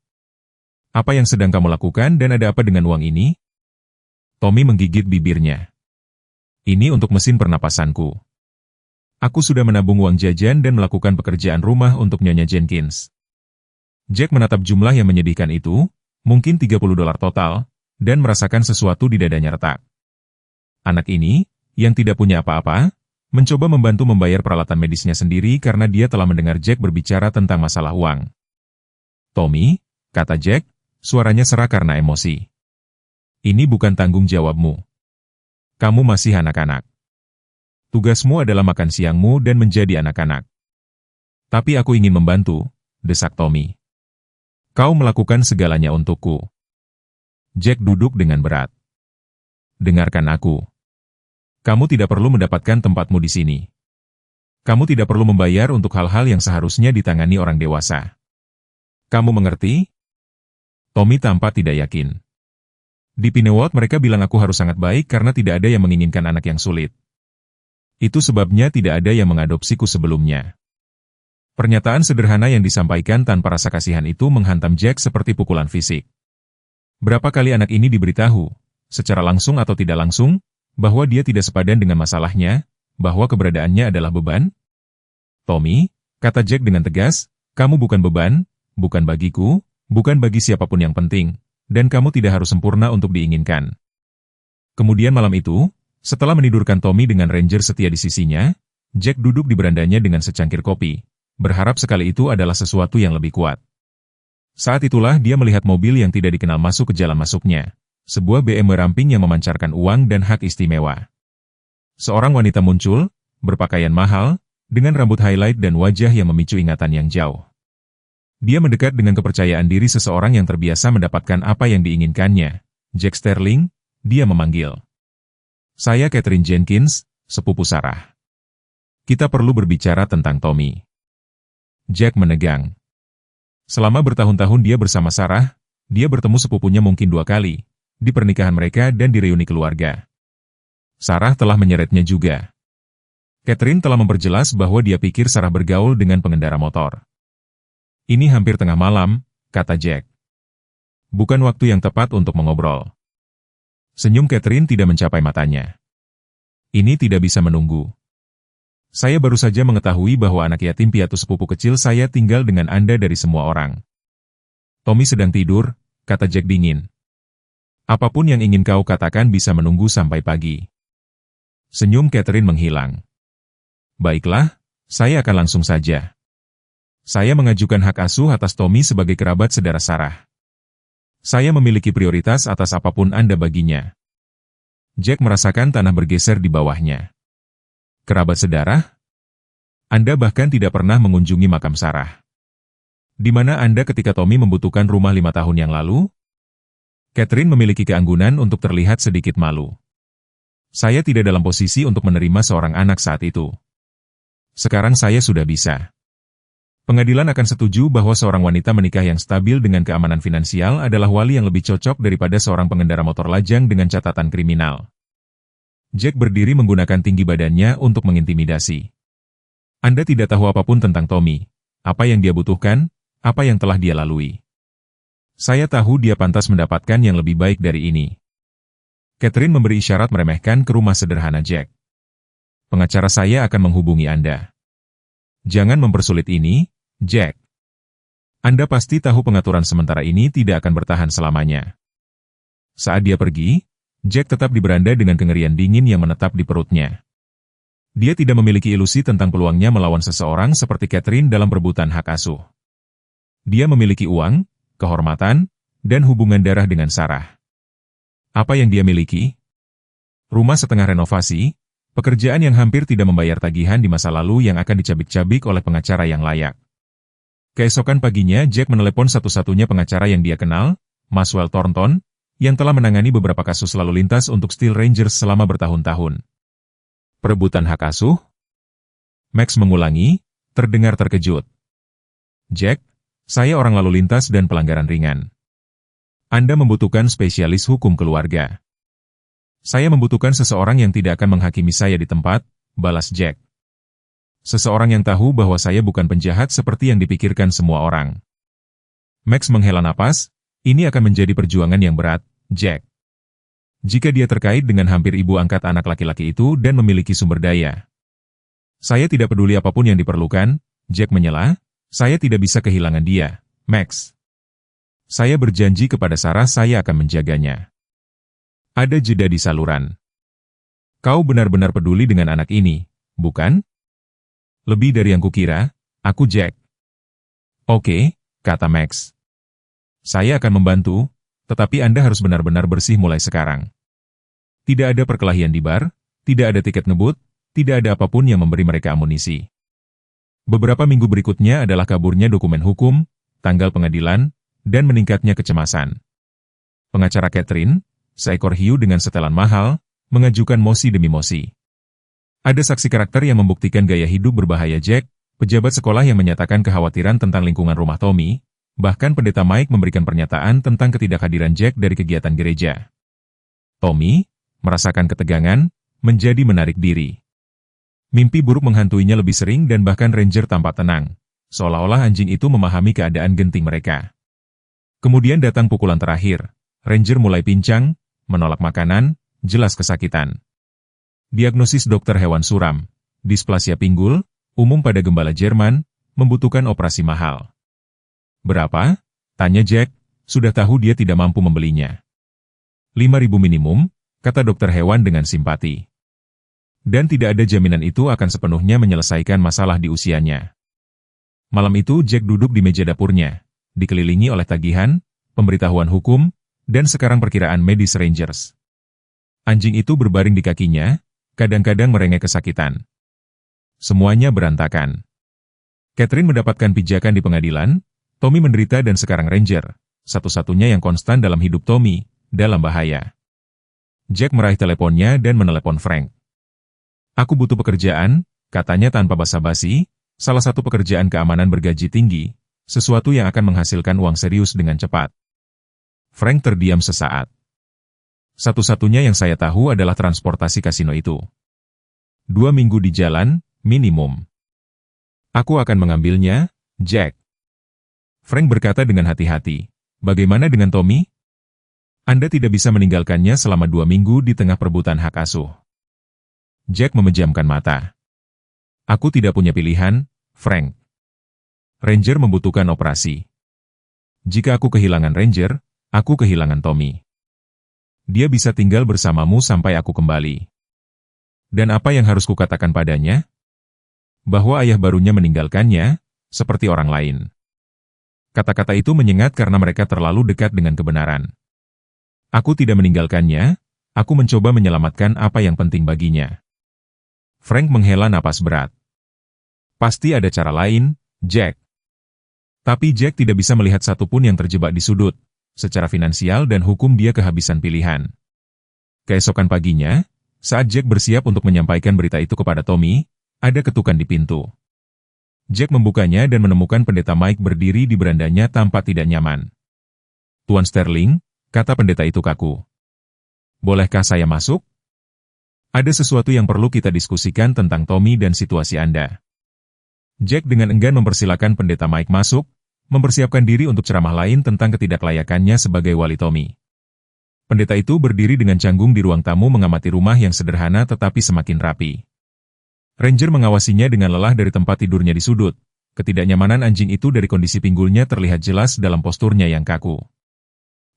Apa yang sedang kamu lakukan dan ada apa dengan uang ini? Tommy menggigit bibirnya. Ini untuk mesin pernapasanku. Aku sudah menabung uang jajan dan melakukan pekerjaan rumah untuk Nyonya Jenkins. Jack menatap jumlah yang menyedihkan itu, mungkin $30 total, dan merasakan sesuatu di dadanya retak. Anak ini, yang tidak punya apa-apa, mencoba membantu membayar peralatan medisnya sendiri karena dia telah mendengar Jack berbicara tentang masalah uang. Tommy, kata Jack, suaranya serak karena emosi. Ini bukan tanggung jawabmu. Kamu masih anak-anak. Tugasmu adalah makan siangmu dan menjadi anak-anak. Tapi aku ingin membantu, desak Tommy. Kau melakukan segalanya untukku. Jack duduk dengan berat. Dengarkan aku. Kamu tidak perlu mendapatkan tempatmu di sini. Kamu tidak perlu membayar untuk hal-hal yang seharusnya ditangani orang dewasa. Kamu mengerti? Tommy tampak tidak yakin. Di Pinewood mereka bilang aku harus sangat baik karena tidak ada yang menginginkan anak yang sulit. Itu sebabnya tidak ada yang mengadopsiku sebelumnya. Pernyataan sederhana yang disampaikan tanpa rasa kasihan itu menghantam Jack seperti pukulan fisik. Berapa kali anak ini diberitahu, secara langsung atau tidak langsung, bahwa dia tidak sepadan dengan masalahnya, bahwa keberadaannya adalah beban? Tommy, kata Jack dengan tegas, kamu bukan beban, bukan bagiku, bukan bagi siapapun yang penting, dan kamu tidak harus sempurna untuk diinginkan. Kemudian malam itu, setelah menidurkan Tommy dengan Ranger setia di sisinya, Jack duduk di berandanya dengan secangkir kopi, berharap sekali itu adalah sesuatu yang lebih kuat. Saat itulah dia melihat mobil yang tidak dikenal masuk ke jalan masuknya, sebuah BMW ramping yang memancarkan uang dan hak istimewa. Seorang wanita muncul, berpakaian mahal, dengan rambut highlight dan wajah yang memicu ingatan yang jauh. Dia mendekat dengan kepercayaan diri seseorang yang terbiasa mendapatkan apa yang diinginkannya. Jack Sterling, dia memanggil. Saya Catherine Jenkins, sepupu Sarah. Kita perlu berbicara tentang Tommy. Jack menegang. Selama bertahun-tahun dia bersama Sarah, dia bertemu sepupunya mungkin 2 kali, di pernikahan mereka dan di reuni keluarga. Sarah telah menyeretnya juga. Catherine telah memperjelas bahwa dia pikir Sarah bergaul dengan pengendara motor. Ini hampir tengah malam, kata Jack. Bukan waktu yang tepat untuk mengobrol. Senyum Catherine tidak mencapai matanya. Ini tidak bisa menunggu. Saya baru saja mengetahui bahwa anak yatim piatu sepupu kecil saya tinggal dengan Anda dari semua orang. Tommy sedang tidur, kata Jack dingin. Apapun yang ingin kau katakan bisa menunggu sampai pagi. Senyum Catherine menghilang. Baiklah, saya akan langsung saja. Saya mengajukan hak asuh atas Tommy sebagai kerabat saudara Sarah. Saya memiliki prioritas atas apapun Anda baginya. Jack merasakan tanah bergeser di bawahnya. Kerabat saudara? Anda bahkan tidak pernah mengunjungi makam Sarah. Di mana Anda ketika Tommy membutuhkan rumah 5 tahun yang lalu? Catherine memiliki keanggunan untuk terlihat sedikit malu. Saya tidak dalam posisi untuk menerima seorang anak saat itu. Sekarang saya sudah bisa. Pengadilan akan setuju bahwa seorang wanita menikah yang stabil dengan keamanan finansial adalah wali yang lebih cocok daripada seorang pengendara motor lajang dengan catatan kriminal. Jack berdiri menggunakan tinggi badannya untuk mengintimidasi. Anda tidak tahu apapun tentang Tommy, apa yang dia butuhkan, apa yang telah dia lalui. Saya tahu dia pantas mendapatkan yang lebih baik dari ini. Catherine memberi isyarat meremehkan ke rumah sederhana Jack. Pengacara saya akan menghubungi Anda. Jangan mempersulit ini, Jack. Anda pasti tahu pengaturan sementara ini tidak akan bertahan selamanya. Saat dia pergi, Jack tetap di beranda dengan kengerian dingin yang menetap di perutnya. Dia tidak memiliki ilusi tentang peluangnya melawan seseorang seperti Catherine dalam perebutan hak asuh. Dia memiliki uang, kehormatan, dan hubungan darah dengan Sarah. Apa yang dia miliki? Rumah setengah renovasi, pekerjaan yang hampir tidak membayar tagihan di masa lalu yang akan dicabik-cabik oleh pengacara yang layak. Keesokan paginya Jack menelepon satu-satunya pengacara yang dia kenal, Maxwell Thornton, yang telah menangani beberapa kasus lalu lintas untuk Steel Rangers selama bertahun-tahun. Perebutan hak asuh? Max mengulangi, terdengar terkejut. Jack, saya orang lalu lintas dan pelanggaran ringan. Anda membutuhkan spesialis hukum keluarga. Saya membutuhkan seseorang yang tidak akan menghakimi saya di tempat, balas Jack. Seseorang yang tahu bahwa saya bukan penjahat seperti yang dipikirkan semua orang. Max menghela napas, ini akan menjadi perjuangan yang berat, Jack. Jika dia terkait dengan hampir ibu angkat anak laki-laki itu dan memiliki sumber daya. Saya tidak peduli apapun yang diperlukan, Jack menyela, saya tidak bisa kehilangan dia, Max. Saya berjanji kepada Sarah saya akan menjaganya. Ada jeda di saluran. Kau benar-benar peduli dengan anak ini, bukan? Lebih dari yang kukira, aku Jack. Oke, kata Max. Saya akan membantu, tetapi Anda harus benar-benar bersih mulai sekarang. Tidak ada perkelahian di bar, tidak ada tiket ngebut, tidak ada apapun yang memberi mereka amunisi. Beberapa minggu berikutnya adalah kaburnya dokumen hukum, tanggal pengadilan, dan meningkatnya kecemasan. Pengacara Catherine, seekor hiu dengan setelan mahal, mengajukan mosi demi mosi. Ada saksi karakter yang membuktikan gaya hidup berbahaya Jack, pejabat sekolah yang menyatakan kekhawatiran tentang lingkungan rumah Tommy, bahkan pendeta Mike memberikan pernyataan tentang ketidakhadiran Jack dari kegiatan gereja. Tommy, merasakan ketegangan, menjadi menarik diri. Mimpi buruk menghantuinya lebih sering dan bahkan Ranger tampak tenang, seolah-olah anjing itu memahami keadaan genting mereka. Kemudian datang pukulan terakhir, Ranger mulai pincang, menolak makanan, jelas kesakitan. Diagnosis dokter hewan suram, displasia pinggul, umum pada gembala Jerman, membutuhkan operasi mahal. Berapa? Tanya Jack, sudah tahu dia tidak mampu membelinya. 5.000 minimum, kata dokter hewan dengan simpati. Dan tidak ada jaminan itu akan sepenuhnya menyelesaikan masalah di usianya. Malam itu Jack duduk di meja dapurnya, dikelilingi oleh tagihan, pemberitahuan hukum, dan sekarang perkiraan medis Rangers. Anjing itu berbaring di kakinya, kadang-kadang merengek kesakitan. Semuanya berantakan. Catherine mendapatkan pijakan di pengadilan, Tommy menderita dan sekarang Ranger, satu-satunya yang konstan dalam hidup Tommy, dalam bahaya. Jack meraih teleponnya dan menelepon Frank. Aku butuh pekerjaan, katanya tanpa basa-basi, salah satu pekerjaan keamanan bergaji tinggi, sesuatu yang akan menghasilkan uang serius dengan cepat. Frank terdiam sesaat. Satu-satunya yang saya tahu adalah transportasi kasino itu. 2 minggu di jalan, minimum. Aku akan mengambilnya, Jack. Frank berkata dengan hati-hati, bagaimana dengan Tommy? Anda tidak bisa meninggalkannya selama 2 minggu di tengah perebutan hak asuh. Jack memejamkan mata. Aku tidak punya pilihan, Frank. Ranger membutuhkan operasi. Jika aku kehilangan Ranger, aku kehilangan Tommy. Dia bisa tinggal bersamamu sampai aku kembali. Dan apa yang harus kukatakan padanya? Bahwa ayah barunya meninggalkannya, seperti orang lain. Kata-kata itu menyengat karena mereka terlalu dekat dengan kebenaran. Aku tidak meninggalkannya, aku mencoba menyelamatkan apa yang penting baginya. Frank menghela napas berat. Pasti ada cara lain, Jack. Tapi Jack tidak bisa melihat satupun yang terjebak di sudut. Secara finansial dan hukum dia kehabisan pilihan. Keesokan paginya, saat Jack bersiap untuk menyampaikan berita itu kepada Tommy, ada ketukan di pintu. Jack membukanya dan menemukan pendeta Mike berdiri di berandanya tampak tidak nyaman. "Tuan Sterling," kata pendeta itu kaku. "Bolehkah saya masuk? Ada sesuatu yang perlu kita diskusikan tentang Tommy dan situasi Anda." Jack dengan enggan mempersilakan pendeta Mike masuk, mempersiapkan diri untuk ceramah lain tentang ketidaklayakannya sebagai wali Tommy. Pendeta itu berdiri dengan canggung di ruang tamu mengamati rumah yang sederhana tetapi semakin rapi. Ranger mengawasinya dengan lelah dari tempat tidurnya di sudut. Ketidaknyamanan anjing itu dari kondisi pinggulnya terlihat jelas dalam posturnya yang kaku.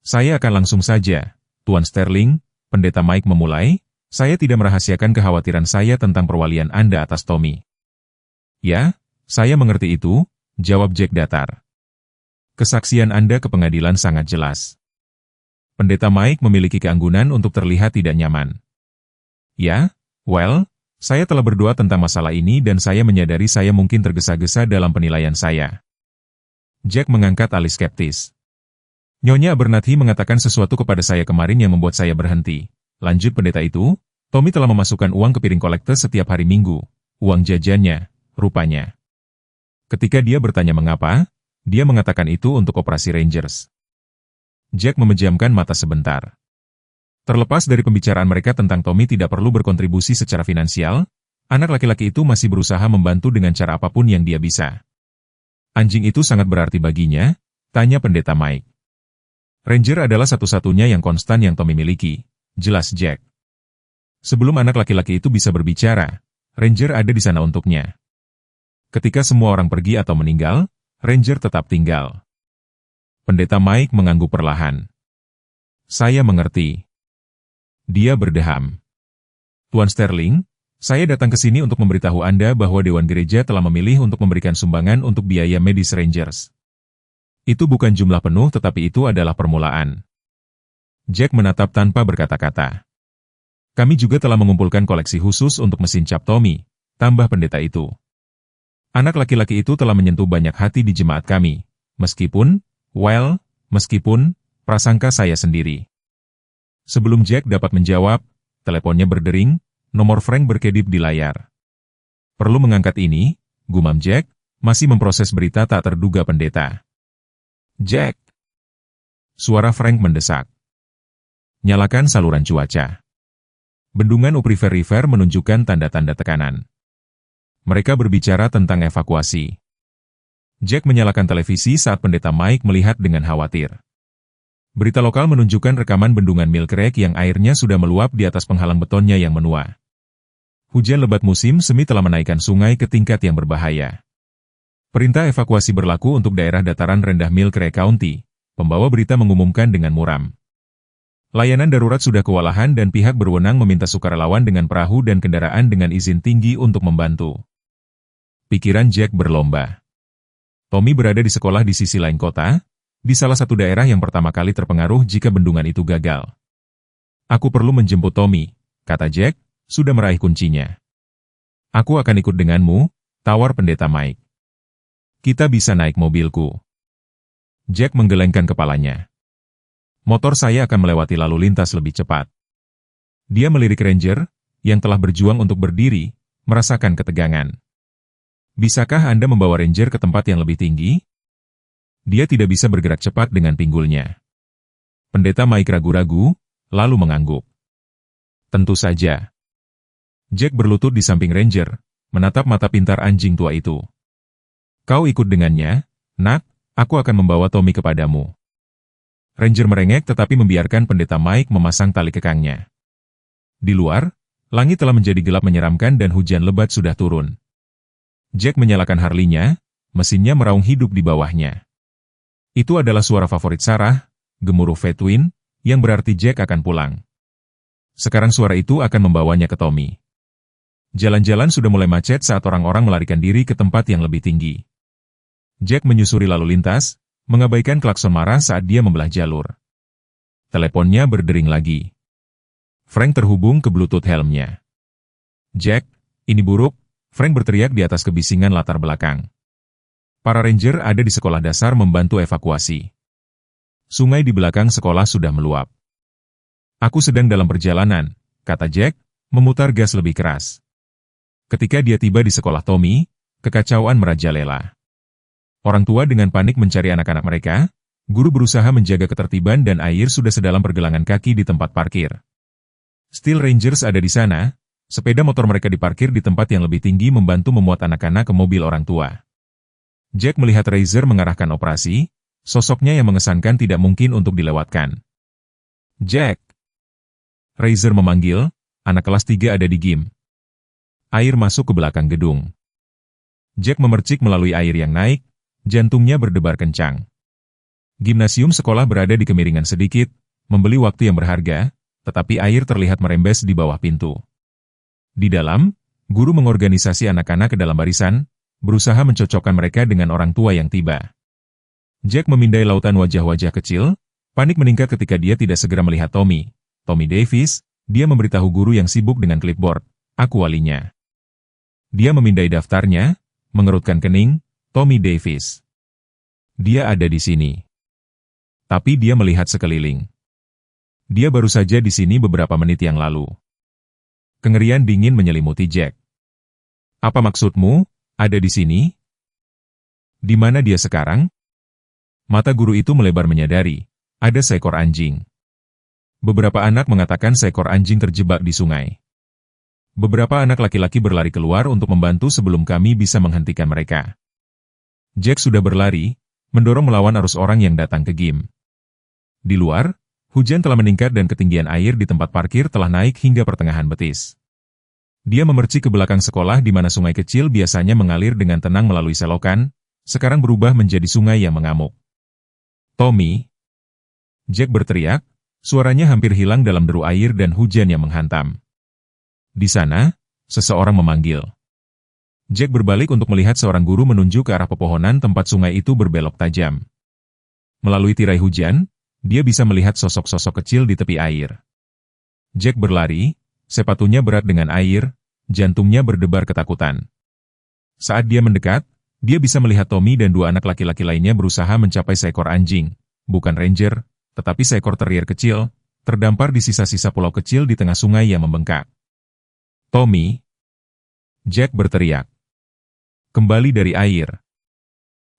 "Saya akan langsung saja, Tuan Sterling," pendeta Mike memulai, "saya tidak merahasiakan kekhawatiran saya tentang perwalian Anda atas Tommy." "Ya, saya mengerti itu," jawab Jack datar. "Kesaksian Anda ke pengadilan sangat jelas." Pendeta Mike memiliki keanggunan untuk terlihat tidak nyaman. "Ya, well, saya telah berdoa tentang masalah ini dan saya menyadari saya mungkin tergesa-gesa dalam penilaian saya." Jack mengangkat alis skeptis. "Nyonya Abernathy mengatakan sesuatu kepada saya kemarin yang membuat saya berhenti," lanjut pendeta itu. "Tommy telah memasukkan uang ke piring kolektor setiap hari Minggu. Uang jajannya, rupanya." Ketika dia bertanya mengapa, dia mengatakan itu untuk operasi Rangers. Jack memejamkan mata sebentar. Terlepas dari pembicaraan mereka tentang Tommy tidak perlu berkontribusi secara finansial, anak laki-laki itu masih berusaha membantu dengan cara apapun yang dia bisa. "Anjing itu sangat berarti baginya?" tanya pendeta Mike. "Ranger adalah satu-satunya yang konstan yang Tommy miliki," jelas Jack. "Sebelum anak laki-laki itu bisa berbicara, Ranger ada di sana untuknya. Ketika semua orang pergi atau meninggal, Ranger tetap tinggal." Pendeta Mike mengangguk perlahan. "Saya mengerti." Dia berdeham. "Tuan Sterling, saya datang ke sini untuk memberitahu Anda bahwa Dewan Gereja telah memilih untuk memberikan sumbangan untuk biaya medis Rangers. Itu bukan jumlah penuh tetapi itu adalah permulaan." Jack menatap tanpa berkata-kata. "Kami juga telah mengumpulkan koleksi khusus untuk mesin cap Tommy," tambah pendeta itu. "Anak laki-laki itu telah menyentuh banyak hati di jemaat kami, meskipun prasangka saya sendiri." Sebelum Jack dapat menjawab, teleponnya berdering, nomor Frank berkedip di layar. "Perlu mengangkat ini," gumam Jack, masih memproses berita tak terduga pendeta. "Jack!" Suara Frank mendesak. "Nyalakan saluran cuaca." Bendungan Upriver River menunjukkan tanda-tanda tekanan. Mereka berbicara tentang evakuasi. Jack menyalakan televisi saat pendeta Mike melihat dengan khawatir. Berita lokal menunjukkan rekaman bendungan Mill Creek yang airnya sudah meluap di atas penghalang betonnya yang menua. Hujan lebat musim semi telah menaikkan sungai ke tingkat yang berbahaya. Perintah evakuasi berlaku untuk daerah dataran rendah Mill Creek County, pembawa berita mengumumkan dengan muram. Layanan darurat sudah kewalahan dan pihak berwenang meminta sukarelawan dengan perahu dan kendaraan dengan izin tinggi untuk membantu. Pikiran Jack berlomba. Tommy berada di sekolah di sisi lain kota, di salah satu daerah yang pertama kali terpengaruh jika bendungan itu gagal. "Aku perlu menjemput Tommy," kata Jack, sudah meraih kuncinya. "Aku akan ikut denganmu," tawar pendeta Mike. "Kita bisa naik mobilku." Jack menggelengkan kepalanya. "Motor saya akan melewati lalu lintas lebih cepat." Dia melirik Ranger, yang telah berjuang untuk berdiri, merasakan ketegangan. "Bisakah Anda membawa Ranger ke tempat yang lebih tinggi?" Dia tidak bisa bergerak cepat dengan pinggulnya. Pendeta Mike ragu-ragu, lalu mengangguk. "Tentu saja." Jack berlutut di samping Ranger, menatap mata pintar anjing tua itu. "Kau ikut dengannya, nak, aku akan membawa Tommy kepadamu." Ranger merengek tetapi membiarkan pendeta Mike memasang tali kekangnya. Di luar, langit telah menjadi gelap menyeramkan dan hujan lebat sudah turun. Jack menyalakan Harley-nya, mesinnya meraung hidup di bawahnya. Itu adalah suara favorit Sarah, gemuruh Fatwin, yang berarti Jack akan pulang. Sekarang suara itu akan membawanya ke Tommy. Jalan-jalan sudah mulai macet saat orang-orang melarikan diri ke tempat yang lebih tinggi. Jack menyusuri lalu lintas, mengabaikan klakson marah saat dia membelah jalur. Teleponnya berdering lagi. Frank terhubung ke Bluetooth helmnya. "Jack, ini buruk," Frank berteriak di atas kebisingan latar belakang. Para ranger ada di sekolah dasar membantu evakuasi. Sungai di belakang sekolah sudah meluap. "Aku sedang dalam perjalanan," kata Jack, memutar gas lebih keras. Ketika dia tiba di sekolah Tommy, kekacauan merajalela. Orang tua dengan panik mencari anak-anak mereka, guru berusaha menjaga ketertiban dan air sudah sedalam pergelangan kaki di tempat parkir. Steel Rangers ada di sana, sepeda motor mereka diparkir di tempat yang lebih tinggi membantu memuat anak-anak ke mobil orang tua. Jack melihat Razor mengarahkan operasi, sosoknya yang mengesankan tidak mungkin untuk dilewatkan. "Jack!" Razor memanggil, anak kelas 3 ada di gym. Air masuk ke belakang gedung. Jack memercik melalui air yang naik, jantungnya berdebar kencang. Gimnasium sekolah berada di kemiringan sedikit, membeli waktu yang berharga, tetapi air terlihat merembes di bawah pintu. Di dalam, guru mengorganisasi anak-anak ke dalam barisan, berusaha mencocokkan mereka dengan orang tua yang tiba. Jack memindai lautan wajah-wajah kecil, panik meningkat ketika dia tidak segera melihat Tommy. Tommy Davis, dia memberitahu guru yang sibuk dengan clipboard, "Aku walinya." Dia memindai daftarnya, mengerutkan kening, Tommy Davis. Dia ada di sini. Tapi dia melihat sekeliling. Dia baru saja di sini beberapa menit yang lalu. Kengerian dingin menyelimuti Jack. "Apa maksudmu, ada di sini? Di mana dia sekarang?" Mata guru itu melebar menyadari, ada seekor anjing. Beberapa anak mengatakan seekor anjing terjebak di sungai. Beberapa anak laki-laki berlari keluar untuk membantu sebelum kami bisa menghentikan mereka. Jack sudah berlari, mendorong melawan arus orang yang datang ke gym. Di luar, hujan telah meningkat dan ketinggian air di tempat parkir telah naik hingga pertengahan betis. Dia memercik ke belakang sekolah di mana sungai kecil biasanya mengalir dengan tenang melalui selokan, sekarang berubah menjadi sungai yang mengamuk. "Tommy!" Jack berteriak, suaranya hampir hilang dalam deru air dan hujan yang menghantam. Di sana, seseorang memanggil. Jack berbalik untuk melihat seorang guru menunjuk ke arah pepohonan tempat sungai itu berbelok tajam. Melalui tirai hujan, dia bisa melihat sosok-sosok kecil di tepi air. Jack berlari, sepatunya berat dengan air, jantungnya berdebar ketakutan. Saat dia mendekat, dia bisa melihat Tommy dan dua anak laki-laki lainnya berusaha mencapai seekor anjing, bukan ranger, tetapi seekor terrier kecil, terdampar di sisa-sisa pulau kecil di tengah sungai yang membengkak. "Tommy!" Jack berteriak. Kembali dari air.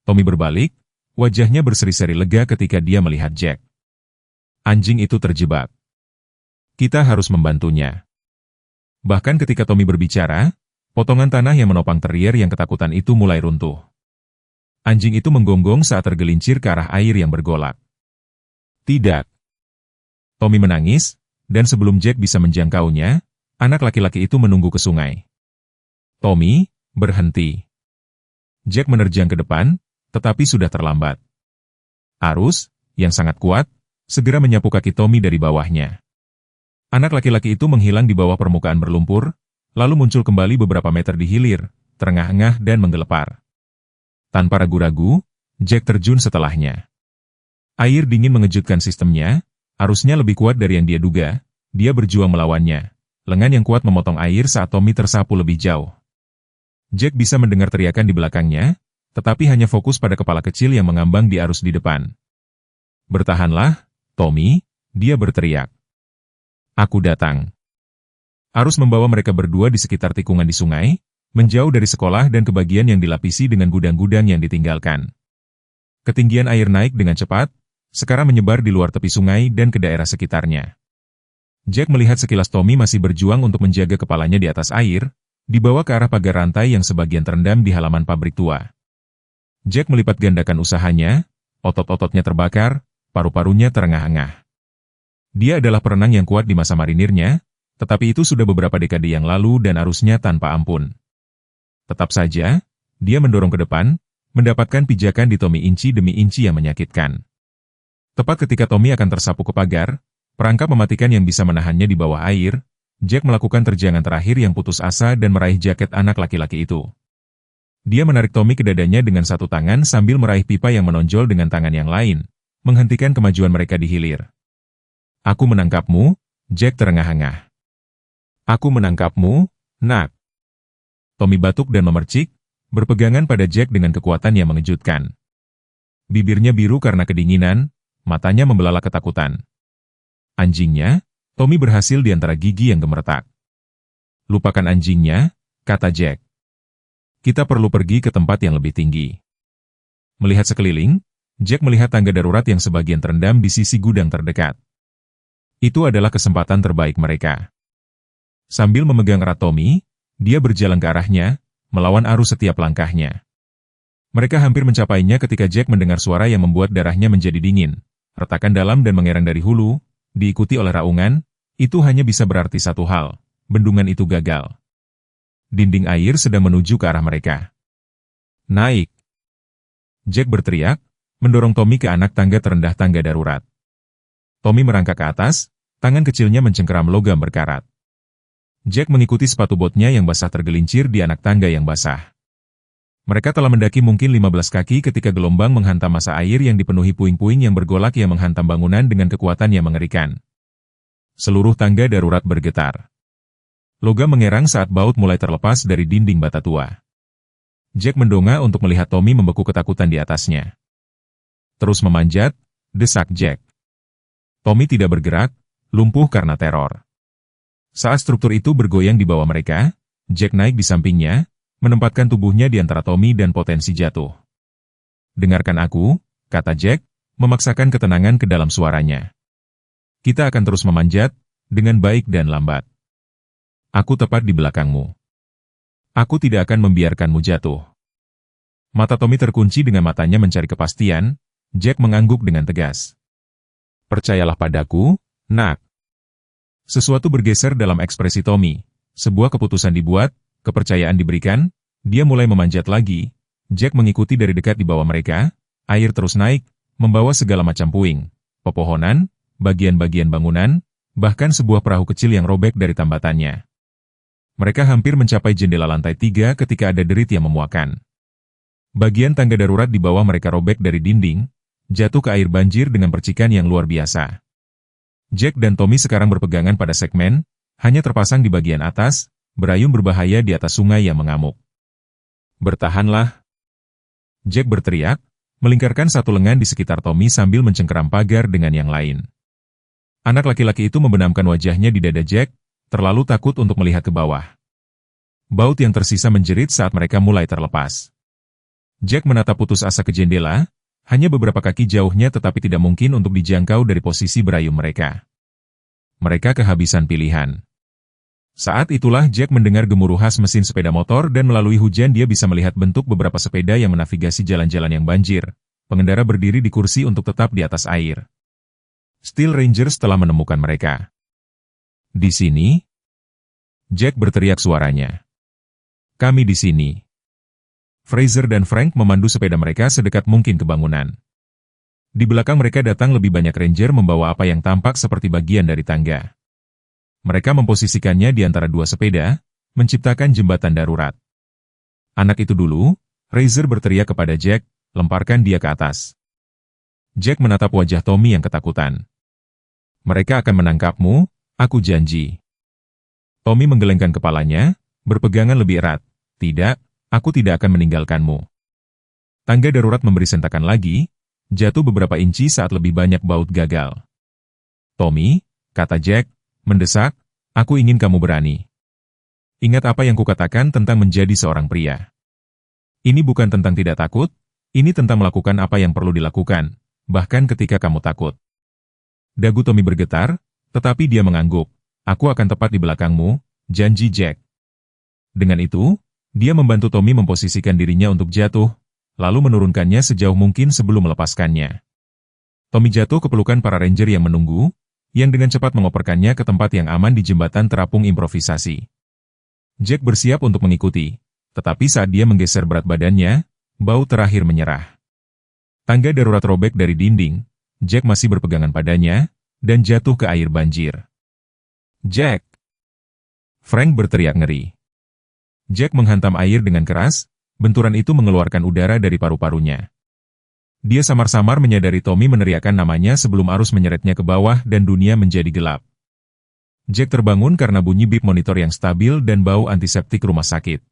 Tommy berbalik, wajahnya berseri-seri lega ketika dia melihat Jack. Anjing itu terjebak. Kita harus membantunya. Bahkan ketika Tommy berbicara, potongan tanah yang menopang terrier yang ketakutan itu mulai runtuh. Anjing itu menggonggong saat tergelincir ke arah air yang bergolak. "Tidak!" Tommy menangis, dan sebelum Jack bisa menjangkaunya, anak laki-laki itu menunggu ke sungai. "Tommy, berhenti!" Jack menerjang ke depan, tetapi sudah terlambat. Arus, yang sangat kuat, segera menyapu kaki Tommy dari bawahnya. Anak laki-laki itu menghilang di bawah permukaan berlumpur, lalu muncul kembali beberapa meter di hilir, terengah-engah dan menggelepar. Tanpa ragu-ragu, Jack terjun setelahnya. Air dingin mengejutkan sistemnya, arusnya lebih kuat dari yang dia duga, dia berjuang melawannya. Lengan yang kuat memotong air saat Tommy tersapu lebih jauh. Jack bisa mendengar teriakan di belakangnya, tetapi hanya fokus pada kepala kecil yang mengambang di arus di depan. "Bertahanlah, Tommy," dia berteriak. "Aku datang." Arus membawa mereka berdua di sekitar tikungan di sungai, menjauh dari sekolah dan ke bagian yang dilapisi dengan gudang-gudang yang ditinggalkan. Ketinggian air naik dengan cepat, sekarang menyebar di luar tepi sungai dan ke daerah sekitarnya. Jack melihat sekilas Tommy masih berjuang untuk menjaga kepalanya di atas air, dibawa ke arah pagar rantai yang sebagian terendam di halaman pabrik tua. Jack melipat gandakan usahanya, otot-ototnya terbakar, paru-parunya terengah-engah. Dia adalah perenang yang kuat di masa marinirnya, tetapi itu sudah beberapa dekade yang lalu dan arusnya tanpa ampun. Tetap saja, Dia mendorong ke depan, mendapatkan pijakan di Tommy inci demi inci yang menyakitkan. Tepat ketika Tommy akan tersapu ke pagar, perangkap mematikan yang bisa menahannya di bawah air, Jack melakukan terjangan terakhir yang putus asa dan meraih jaket anak laki-laki itu. Dia menarik Tommy ke dadanya dengan satu tangan sambil meraih pipa yang menonjol dengan tangan yang lain, menghentikan kemajuan mereka di hilir. Aku menangkapmu, Jack terengah-engah. Aku menangkapmu, nak. Tommy batuk dan memercik, berpegangan pada Jack dengan kekuatan yang mengejutkan. Bibirnya biru karena kedinginan, matanya membelalak ketakutan. Anjingnya, Tommy berhasil di antara gigi yang gemeretak. Lupakan anjingnya, kata Jack. Kita perlu pergi ke tempat yang lebih tinggi. Melihat sekeliling, Jack melihat tangga darurat yang sebagian terendam di sisi gudang terdekat. Itu adalah kesempatan terbaik mereka. Sambil memegang erat Tommy, dia berjalan ke arahnya, melawan arus setiap langkahnya. Mereka hampir mencapainya ketika Jack mendengar suara yang membuat darahnya menjadi dingin. Retakan dalam dan mengerang dari hulu, diikuti oleh raungan, itu hanya bisa berarti satu hal, bendungan itu gagal. Dinding air sedang menuju ke arah mereka. Naik! Jack berteriak, mendorong Tommy ke anak tangga terendah tangga darurat. Tommy merangkak ke atas, tangan kecilnya mencengkeram logam berkarat. Jack mengikuti sepatu botnya yang basah tergelincir di anak tangga yang basah. Mereka telah mendaki mungkin 15 kaki ketika gelombang menghantam masa air yang dipenuhi puing-puing yang bergolak yang menghantam bangunan dengan kekuatan yang mengerikan. Seluruh tangga darurat bergetar. Logam mengerang saat baut mulai terlepas dari dinding bata tua. Jack mendongak untuk melihat Tommy membeku ketakutan di atasnya. Terus memanjat, desak Jack. Tommy tidak bergerak, lumpuh karena teror. Saat struktur itu bergoyang di bawah mereka, Jack naik di sampingnya, menempatkan tubuhnya di antara Tommy dan potensi jatuh. Dengarkan aku, kata Jack, memaksakan ketenangan ke dalam suaranya. Kita akan terus memanjat, dengan baik dan lambat. Aku tepat di belakangmu. Aku tidak akan membiarkanmu jatuh. Mata Tommy terkunci dengan matanya mencari kepastian, Jack mengangguk dengan tegas. Percayalah padaku, nak. Sesuatu bergeser dalam ekspresi Tommy. Sebuah keputusan dibuat, kepercayaan diberikan, dia mulai memanjat lagi. Jack mengikuti dari dekat di bawah mereka, air terus naik, membawa segala macam puing, pepohonan, bagian-bagian bangunan, bahkan sebuah perahu kecil yang robek dari tambatannya. Mereka hampir mencapai jendela lantai 3 ketika ada derit yang memuakan. Bagian tangga darurat di bawah mereka robek dari dinding, jatuh ke air banjir dengan percikan yang luar biasa. Jack dan Tommy sekarang berpegangan pada segmen, hanya terpasang di bagian atas, berayun berbahaya di atas sungai yang mengamuk. Bertahanlah! Jack berteriak, melingkarkan satu lengan di sekitar Tommy sambil mencengkeram pagar dengan yang lain. Anak laki-laki itu membenamkan wajahnya di dada Jack, terlalu takut untuk melihat ke bawah. Baut yang tersisa menjerit saat mereka mulai terlepas. Jack menatap putus asa ke jendela, hanya beberapa kaki jauhnya tetapi tidak mungkin untuk dijangkau dari posisi berayun mereka. Mereka kehabisan pilihan. Saat itulah Jack mendengar gemuruh khas mesin sepeda motor dan melalui hujan dia bisa melihat bentuk beberapa sepeda yang menavigasi jalan-jalan yang banjir. Pengendara berdiri di kursi untuk tetap di atas air. Steel Rangers telah menemukan mereka. Di sini? Jack berteriak suaranya. Kami di sini. Fraser dan Frank memandu sepeda mereka sedekat mungkin ke bangunan. Di belakang mereka datang lebih banyak ranger membawa apa yang tampak seperti bagian dari tangga. Mereka memposisikannya di antara dua sepeda, menciptakan jembatan darurat. Anak itu dulu, Fraser berteriak kepada Jack, lemparkan dia ke atas. Jack menatap wajah Tommy yang ketakutan. Mereka akan menangkapmu, aku janji. Tommy menggelengkan kepalanya, berpegangan lebih erat. Tidak. Aku tidak akan meninggalkanmu. Tangga darurat memberi sentakan lagi, jatuh beberapa inci saat lebih banyak baut gagal. Tommy, kata Jack, mendesak, aku ingin kamu berani. Ingat apa yang kukatakan tentang menjadi seorang pria. Ini bukan tentang tidak takut, ini tentang melakukan apa yang perlu dilakukan, bahkan ketika kamu takut. Dagu Tommy bergetar, tetapi dia mengangguk. Aku akan tepat di belakangmu, janji Jack. Dengan itu, dia membantu Tommy memposisikan dirinya untuk jatuh, lalu menurunkannya sejauh mungkin sebelum melepaskannya. Tommy jatuh ke pelukan para ranger yang menunggu, yang dengan cepat mengoperkannya ke tempat yang aman di jembatan terapung improvisasi. Jack bersiap untuk mengikuti, Tetapi saat dia menggeser berat badannya, bau terakhir menyerah. Tangga darurat robek dari dinding, Jack masih berpegangan padanya, dan jatuh ke air banjir. "Jack!" Frank berteriak ngeri. Jack menghantam air dengan keras, benturan itu mengeluarkan udara dari paru-parunya. Dia samar-samar menyadari Tommy meneriakkan namanya sebelum arus menyeretnya ke bawah dan dunia menjadi gelap. Jack terbangun karena bunyi bip monitor yang stabil dan bau antiseptik rumah sakit.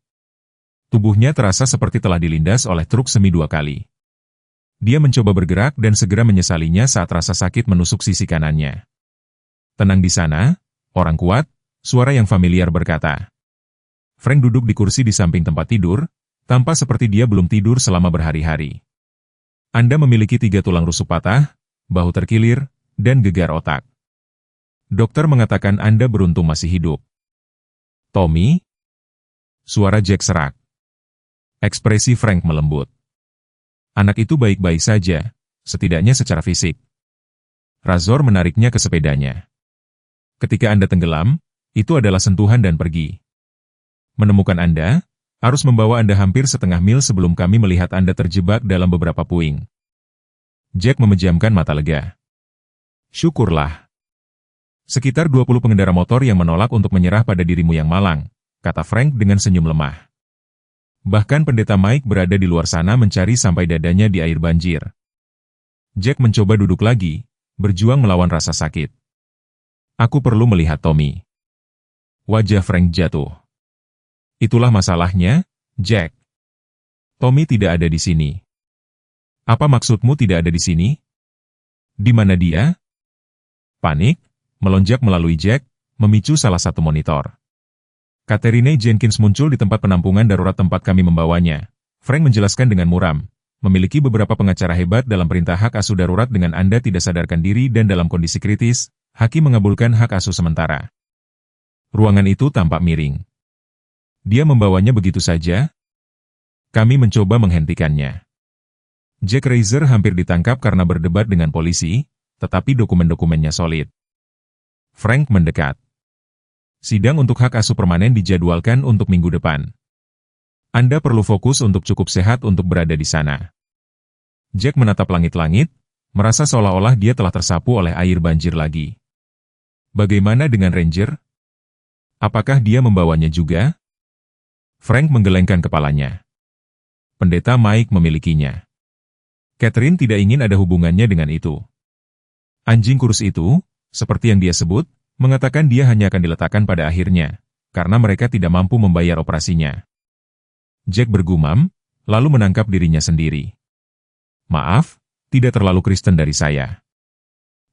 Tubuhnya terasa seperti telah dilindas oleh truk semi 2 kali. Dia mencoba bergerak dan segera menyesalinya saat rasa sakit menusuk sisi kanannya. "Tenang di sana, orang kuat," suara yang familiar berkata. Frank duduk di kursi di samping tempat tidur, tampak seperti dia belum tidur selama berhari-hari. "Anda memiliki 3 tulang rusuk patah, bahu terkilir, dan gegar otak. Dokter mengatakan Anda beruntung masih hidup." "Tommy?" Suara Jack serak. Ekspresi Frank melembut. "Anak itu baik-baik saja, setidaknya secara fisik." Razor menariknya ke sepedanya. "Ketika Anda tenggelam, itu adalah sentuhan dan pergi. Menemukan Anda, harus membawa Anda hampir setengah mil sebelum kami melihat Anda terjebak dalam beberapa puing." Jack memejamkan mata lega. "Syukurlah. Sekitar 20 pengendara motor yang menolak untuk menyerah pada dirimu yang malang," kata Frank dengan senyum lemah. "Bahkan pendeta Mike berada di luar sana mencari sampai dadanya di air banjir." Jack mencoba duduk lagi, berjuang melawan rasa sakit. "Aku perlu melihat Tommy." Wajah Frank jatuh. "Itulah masalahnya, Jack. Tommy tidak ada di sini." "Apa maksudmu tidak ada di sini? Di mana dia?" Panik melonjak melalui Jack, memicu salah satu monitor. "Catherine Jenkins muncul di tempat penampungan darurat tempat kami membawanya." Frank menjelaskan dengan muram. "Memiliki beberapa pengacara hebat dalam perintah hak asuh darurat dengan Anda tidak sadarkan diri dan dalam kondisi kritis, hakim mengabulkan hak asuh sementara." Ruangan itu tampak miring. "Dia membawanya begitu saja? Kami mencoba menghentikannya." Jack Reiser hampir ditangkap karena berdebat dengan polisi, tetapi dokumen-dokumennya solid. Frank mendekat. "Sidang untuk hak asuh permanen dijadwalkan untuk minggu depan. Anda perlu fokus untuk cukup sehat untuk berada di sana." Jack menatap langit-langit, merasa seolah-olah dia telah tersapu oleh air banjir lagi. "Bagaimana dengan Ranger? Apakah dia membawanya juga?" Frank menggelengkan kepalanya. "Pendeta Mike memilikinya. Catherine tidak ingin ada hubungannya dengan itu. Anjing kurus itu, seperti yang dia sebut, mengatakan dia hanya akan diletakkan pada akhirnya, karena mereka tidak mampu membayar operasinya." Jack bergumam, lalu menangkap dirinya sendiri. "Maaf, tidak terlalu Kristen dari saya."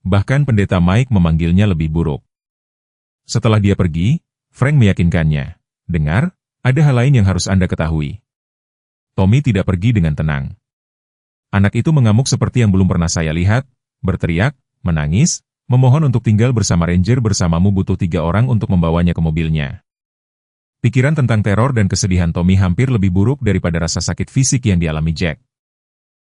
Bahkan pendeta Mike memanggilnya lebih buruk. Setelah dia pergi, Frank meyakinkannya, "Dengar, ada hal lain yang harus Anda ketahui. Tommy tidak pergi dengan tenang. Anak itu mengamuk seperti yang belum pernah saya lihat, berteriak, menangis, memohon untuk tinggal bersama Ranger. Bersamamu butuh 3 orang untuk membawanya ke mobilnya." Pikiran tentang teror dan kesedihan Tommy hampir lebih buruk daripada rasa sakit fisik yang dialami Jack.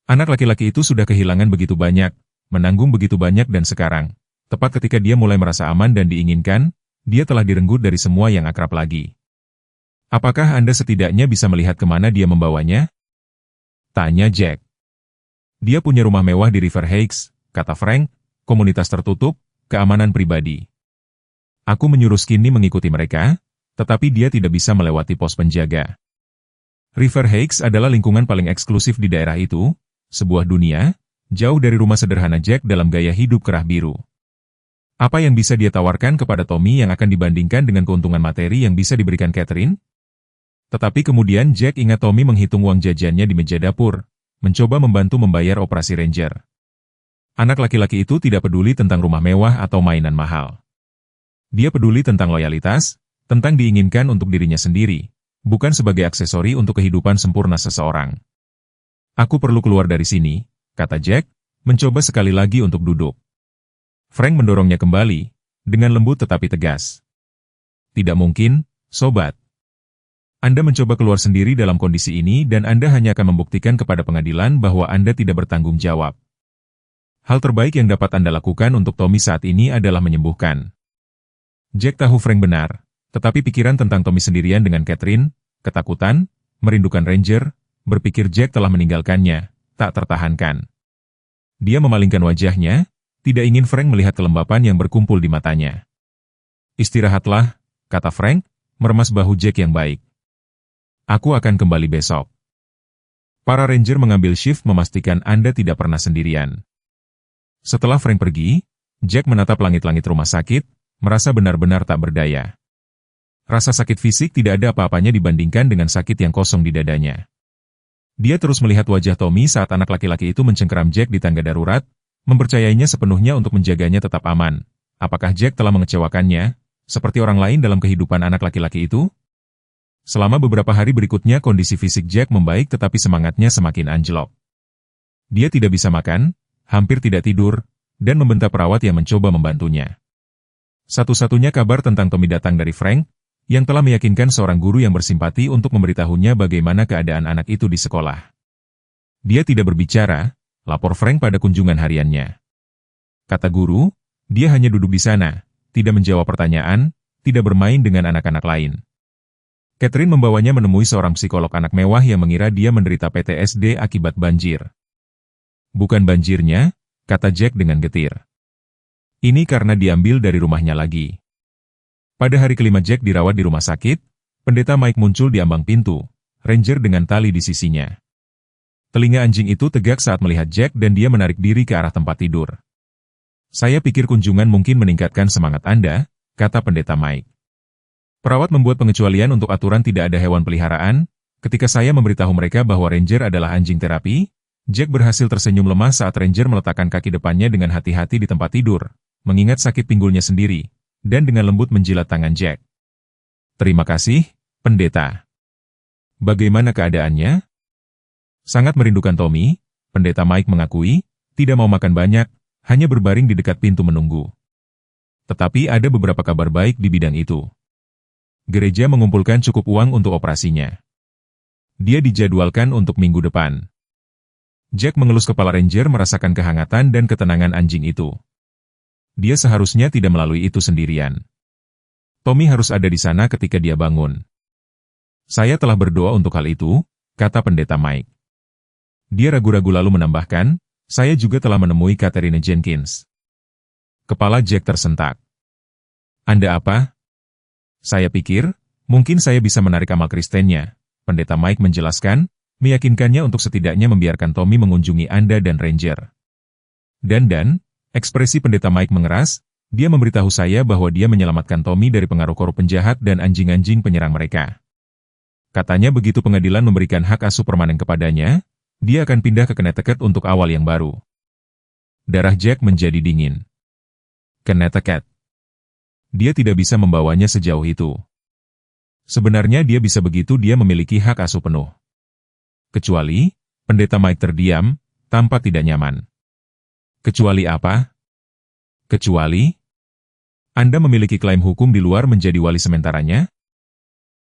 Anak laki-laki itu sudah kehilangan begitu banyak, menanggung begitu banyak dan sekarang, tepat ketika dia mulai merasa aman dan diinginkan, dia telah direnggut dari semua yang akrab lagi. "Apakah Anda setidaknya bisa melihat kemana dia membawanya?" tanya Jack. "Dia punya rumah mewah di River Heights," kata Frank, "komunitas tertutup, keamanan pribadi. Aku menyuruh Skinny mengikuti mereka, tetapi dia tidak bisa melewati pos penjaga. River Heights adalah lingkungan paling eksklusif di daerah itu, sebuah dunia, jauh dari rumah sederhana Jack dalam gaya hidup kerah biru. Apa yang bisa dia tawarkan kepada Tommy yang akan dibandingkan dengan keuntungan materi yang bisa diberikan Catherine?" Tetapi kemudian Jack ingat Tommy menghitung uang jajannya di meja dapur, mencoba membantu membayar operasi Ranger. Anak laki-laki itu tidak peduli tentang rumah mewah atau mainan mahal. Dia peduli tentang loyalitas, tentang diinginkan untuk dirinya sendiri, bukan sebagai aksesori untuk kehidupan sempurna seseorang. "Aku perlu keluar dari sini," kata Jack, mencoba sekali lagi untuk duduk. Frank mendorongnya kembali, dengan lembut tetapi tegas. "Tidak mungkin, sobat. Anda mencoba keluar sendiri dalam kondisi ini dan Anda hanya akan membuktikan kepada pengadilan bahwa Anda tidak bertanggung jawab. Hal terbaik yang dapat Anda lakukan untuk Tommy saat ini adalah menyembuhkan." Jack tahu Frank benar, tetapi pikiran tentang Tommy sendirian dengan Catherine, ketakutan, merindukan Ranger, berpikir Jack telah meninggalkannya, tak tertahankan. Dia memalingkan wajahnya, tidak ingin Frank melihat kelembapan yang berkumpul di matanya. Istirahatlah, kata Frank, meremas bahu Jack yang baik. Aku akan kembali besok. Para Ranger mengambil shift memastikan Anda tidak pernah sendirian. Setelah Frank pergi, Jack menatap langit-langit rumah sakit, merasa benar-benar tak berdaya. Rasa sakit fisik tidak ada apa-apanya dibandingkan dengan sakit yang kosong di dadanya. Dia terus melihat wajah Tommy saat anak laki-laki itu mencengkeram Jack di tangga darurat, mempercayainya sepenuhnya untuk menjaganya tetap aman. Apakah Jack telah mengecewakannya, seperti orang lain dalam kehidupan anak laki-laki itu? Selama beberapa hari berikutnya kondisi fisik Jack membaik tetapi semangatnya semakin anjlok. Dia tidak bisa makan, hampir tidak tidur, dan membentak perawat yang mencoba membantunya. Satu-satunya kabar tentang Tommy datang dari Frank, yang telah meyakinkan seorang guru yang bersimpati untuk memberitahunya bagaimana keadaan anak itu di sekolah. Dia tidak berbicara, lapor Frank pada kunjungan hariannya. Kata guru, dia hanya duduk di sana, tidak menjawab pertanyaan, tidak bermain dengan anak-anak lain. Catherine membawanya menemui seorang psikolog anak mewah yang mengira dia menderita PTSD akibat banjir. Bukan banjirnya, kata Jack dengan getir. Ini karena diambil dari rumahnya lagi. Pada hari kelima Jack dirawat di rumah sakit, pendeta Mike muncul di ambang pintu, Ranger dengan tali di sisinya. Telinga anjing itu tegak saat melihat Jack dan dia menarik diri ke arah tempat tidur. Saya pikir kunjungan mungkin meningkatkan semangat Anda, kata pendeta Mike. Perawat membuat pengecualian untuk aturan tidak ada hewan peliharaan. Ketika saya memberitahu mereka bahwa Ranger adalah anjing terapi, Jack berhasil tersenyum lemah saat Ranger meletakkan kaki depannya dengan hati-hati di tempat tidur, mengingat sakit pinggulnya sendiri, dan dengan lembut menjilat tangan Jack. Terima kasih, pendeta. Bagaimana keadaannya? Sangat merindukan Tommy, pendeta Mike mengakui, tidak mau makan banyak, hanya berbaring di dekat pintu menunggu. Tetapi ada beberapa kabar baik di bidang itu. Gereja mengumpulkan cukup uang untuk operasinya. Dia dijadwalkan untuk minggu depan. Jack mengelus kepala Ranger merasakan kehangatan dan ketenangan anjing itu. Dia seharusnya tidak melalui itu sendirian. Tommy harus ada di sana ketika dia bangun. Saya telah berdoa untuk hal itu, kata pendeta Mike. Dia ragu-ragu lalu menambahkan, saya juga telah menemui Catherine Jenkins. Kepala Jack tersentak. Anda apa? Saya pikir, mungkin saya bisa menarik amal Kristennya, pendeta Mike menjelaskan, meyakinkannya untuk setidaknya membiarkan Tommy mengunjungi Anda dan Ranger. Dan, ekspresi pendeta Mike mengeras, dia memberitahu saya bahwa dia menyelamatkan Tommy dari pengaruh korup penjahat dan anjing-anjing penyerang mereka. Katanya begitu pengadilan memberikan hak asuh permanen kepadanya, dia akan pindah ke Connecticut untuk awal yang baru. Darah Jack menjadi dingin. Connecticut. Dia tidak bisa membawanya sejauh itu. Sebenarnya dia bisa begitu dia memiliki hak asuh penuh. Kecuali, pendeta Mike terdiam, tampak tidak nyaman. Kecuali apa? Kecuali, Anda memiliki klaim hukum di luar menjadi wali sementaranya?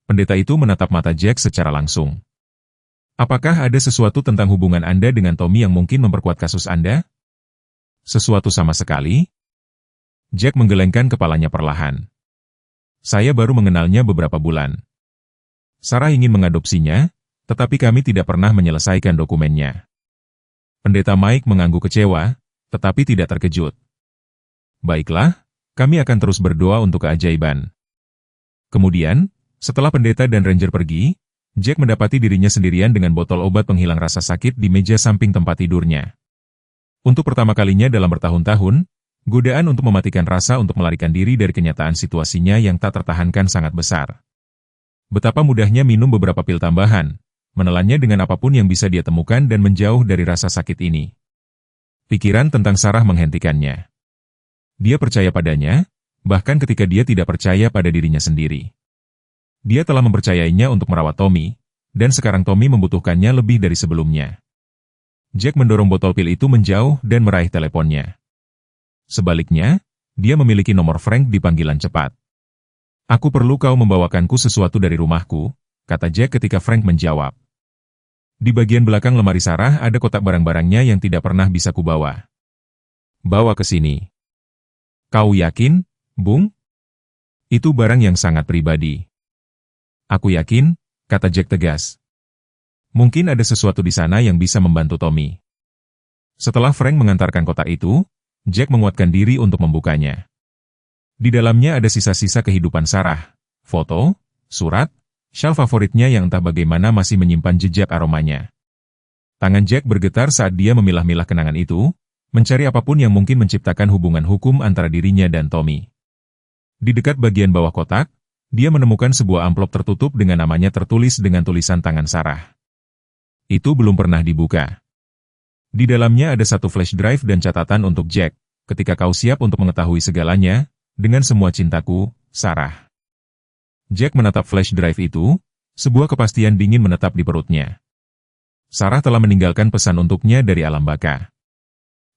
Pendeta itu menatap mata Jack secara langsung. Apakah ada sesuatu tentang hubungan Anda dengan Tommy yang mungkin memperkuat kasus Anda? Sesuatu sama sekali? Jack menggelengkan kepalanya perlahan. Saya baru mengenalnya beberapa bulan. Sarah ingin mengadopsinya, tetapi kami tidak pernah menyelesaikan dokumennya. Pendeta Mike mengangguk kecewa, tetapi tidak terkejut. Baiklah, kami akan terus berdoa untuk keajaiban. Kemudian, setelah pendeta dan Ranger pergi, Jack mendapati dirinya sendirian dengan botol obat penghilang rasa sakit di meja samping tempat tidurnya. Untuk pertama kalinya dalam bertahun-tahun, godaan untuk mematikan rasa untuk melarikan diri dari kenyataan situasinya yang tak tertahankan sangat besar. Betapa mudahnya minum beberapa pil tambahan, menelannya dengan apapun yang bisa dia temukan dan menjauh dari rasa sakit ini. Pikiran tentang Sarah menghentikannya. Dia percaya padanya, bahkan ketika dia tidak percaya pada dirinya sendiri. Dia telah mempercayainya untuk merawat Tommy, dan sekarang Tommy membutuhkannya lebih dari sebelumnya. Jack mendorong botol pil itu menjauh dan meraih teleponnya. Sebaliknya, dia memiliki nomor Frank di panggilan cepat. Aku perlu kau membawakanku sesuatu dari rumahku, kata Jack ketika Frank menjawab. Di bagian belakang lemari Sarah ada kotak barang-barangnya yang tidak pernah bisa kubawa. Bawa ke sini. Kau yakin, Bung? Itu barang yang sangat pribadi. Aku yakin, kata Jack tegas. Mungkin ada sesuatu di sana yang bisa membantu Tommy. Setelah Frank mengantarkan kotak itu, Jack menguatkan diri untuk membukanya. Di dalamnya ada sisa-sisa kehidupan Sarah, foto, surat, syal favoritnya yang entah bagaimana masih menyimpan jejak aromanya. Tangan Jack bergetar saat dia memilah-milah kenangan itu, mencari apapun yang mungkin menciptakan hubungan hukum antara dirinya dan Tommy. Di dekat bagian bawah kotak, dia menemukan sebuah amplop tertutup dengan namanya tertulis dengan tulisan tangan Sarah. Itu belum pernah dibuka. Di dalamnya ada satu flash drive dan catatan untuk Jack, ketika kau siap untuk mengetahui segalanya, dengan semua cintaku, Sarah. Jack menatap flash drive itu, sebuah kepastian dingin menetap di perutnya. Sarah telah meninggalkan pesan untuknya dari alam baka.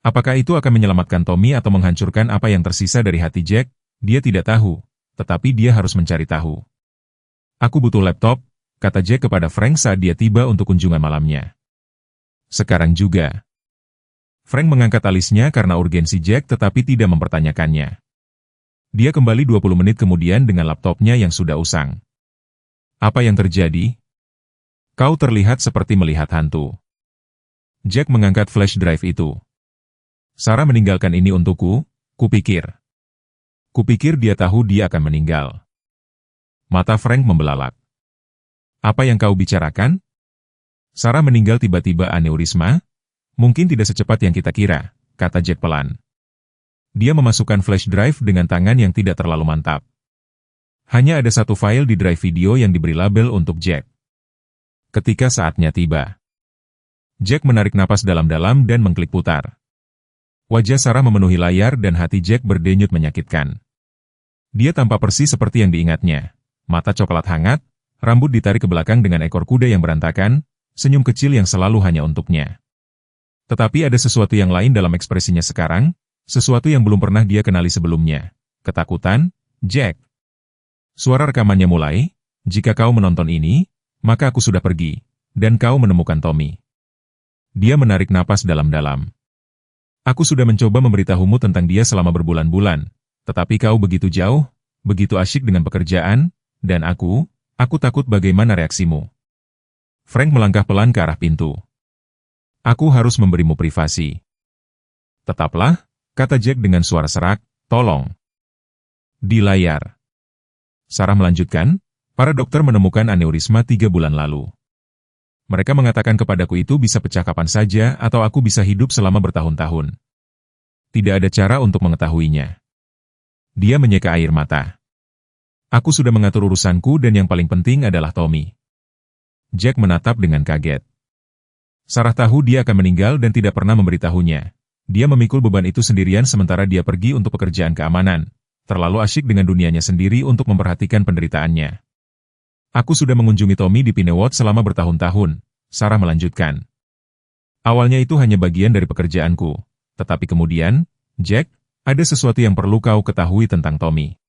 Apakah itu akan menyelamatkan Tommy atau menghancurkan apa yang tersisa dari hati Jack? Dia tidak tahu, tetapi dia harus mencari tahu. Aku butuh laptop, kata Jack kepada Frank saat dia tiba untuk kunjungan malamnya. Sekarang juga. Frank mengangkat alisnya karena urgensi Jack tetapi tidak mempertanyakannya. Dia kembali 20 menit kemudian dengan laptopnya yang sudah usang. Apa yang terjadi? Kau terlihat seperti melihat hantu. Jack mengangkat flash drive itu. Sarah meninggalkan ini untukku, kupikir. Kupikir dia tahu dia akan meninggal. Mata Frank membelalak. Apa yang kau bicarakan? Sarah meninggal tiba-tiba aneurisma? Mungkin tidak secepat yang kita kira, kata Jack pelan. Dia memasukkan flash drive dengan tangan yang tidak terlalu mantap. Hanya ada satu file di drive video yang diberi label untuk Jack. Ketika saatnya tiba, Jack menarik napas dalam-dalam dan mengklik putar. Wajah Sarah memenuhi layar dan hati Jack berdenyut menyakitkan. Dia tampak persis seperti yang diingatnya. Mata coklat hangat, rambut ditarik ke belakang dengan ekor kuda yang berantakan, senyum kecil yang selalu hanya untuknya. Tetapi ada sesuatu yang lain dalam ekspresinya sekarang, sesuatu yang belum pernah dia kenali sebelumnya. Ketakutan, Jack. Suara rekamannya mulai, jika kau menonton ini, maka aku sudah pergi, dan kau menemukan Tommy. Dia menarik napas dalam-dalam. Aku sudah mencoba memberitahumu tentang dia selama berbulan-bulan, tetapi kau begitu jauh, begitu asyik dengan pekerjaan, dan aku takut bagaimana reaksimu. Frank melangkah pelan ke arah pintu. Aku harus memberimu privasi. Tetaplah, kata Jack dengan suara serak, tolong. Di layar. Sarah melanjutkan, para dokter menemukan aneurisma 3 bulan lalu. Mereka mengatakan kepadaku itu bisa pecah kapan saja atau aku bisa hidup selama bertahun-tahun. Tidak ada cara untuk mengetahuinya. Dia menyeka air mata. Aku sudah mengatur urusanku dan yang paling penting adalah Tommy. Jack menatap dengan kaget. Sarah tahu dia akan meninggal dan tidak pernah memberitahunya. Dia memikul beban itu sendirian sementara dia pergi untuk pekerjaan keamanan, terlalu asyik dengan dunianya sendiri untuk memperhatikan penderitaannya. Aku sudah mengunjungi Tommy di Pinewood selama bertahun-tahun, Sarah melanjutkan. Awalnya itu hanya bagian dari pekerjaanku, tetapi kemudian, Jack, ada sesuatu yang perlu kau ketahui tentang Tommy.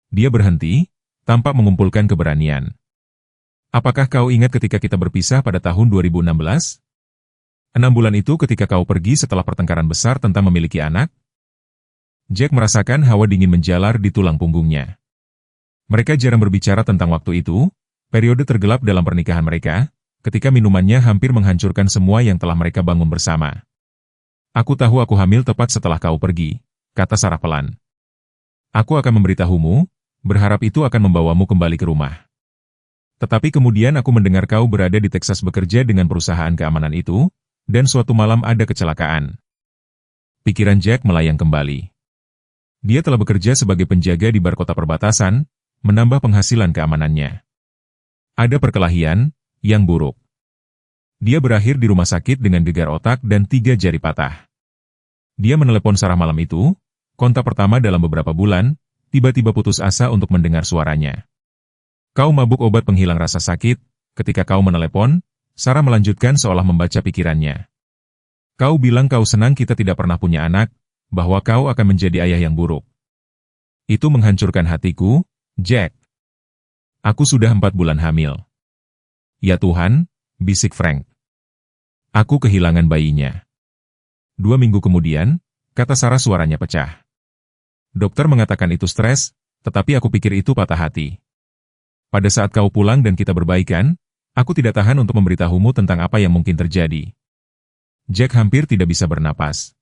Dia berhenti, tampak mengumpulkan keberanian. Apakah kau ingat ketika kita berpisah pada tahun 2016? 6 bulan itu ketika kau pergi setelah pertengkaran besar tentang memiliki anak? Jack merasakan hawa dingin menjalar di tulang punggungnya. Mereka jarang berbicara tentang waktu itu, periode tergelap dalam pernikahan mereka, ketika minumannya hampir menghancurkan semua yang telah mereka bangun bersama. Aku tahu aku hamil tepat setelah kau pergi, kata Sarah pelan. Aku akan memberitahumu, berharap itu akan membawamu kembali ke rumah. Tetapi kemudian aku mendengar kau berada di Texas bekerja dengan perusahaan keamanan itu, dan suatu malam ada kecelakaan. Pikiran Jack melayang kembali. Dia telah bekerja sebagai penjaga di bar kota perbatasan, menambah penghasilan keamanannya. Ada perkelahian yang buruk. Dia berakhir di rumah sakit dengan gegar otak dan 3 jari patah. Dia menelepon Sarah malam itu, kontak pertama dalam beberapa bulan, tiba-tiba putus asa untuk mendengar suaranya. Kau mabuk obat penghilang rasa sakit, ketika kau menelepon, Sarah melanjutkan seolah membaca pikirannya. Kau bilang kau senang kita tidak pernah punya anak, bahwa kau akan menjadi ayah yang buruk. Itu menghancurkan hatiku, Jack. Aku sudah 4 bulan hamil. Ya Tuhan, bisik Frank. Aku kehilangan bayinya. 2 minggu kemudian, kata Sarah suaranya pecah. Dokter mengatakan itu stres, tetapi aku pikir itu patah hati. Pada saat kau pulang dan kita berbaikan, Aku tidak tahan untuk memberitahumu tentang apa yang mungkin terjadi. Jack hampir tidak bisa bernapas.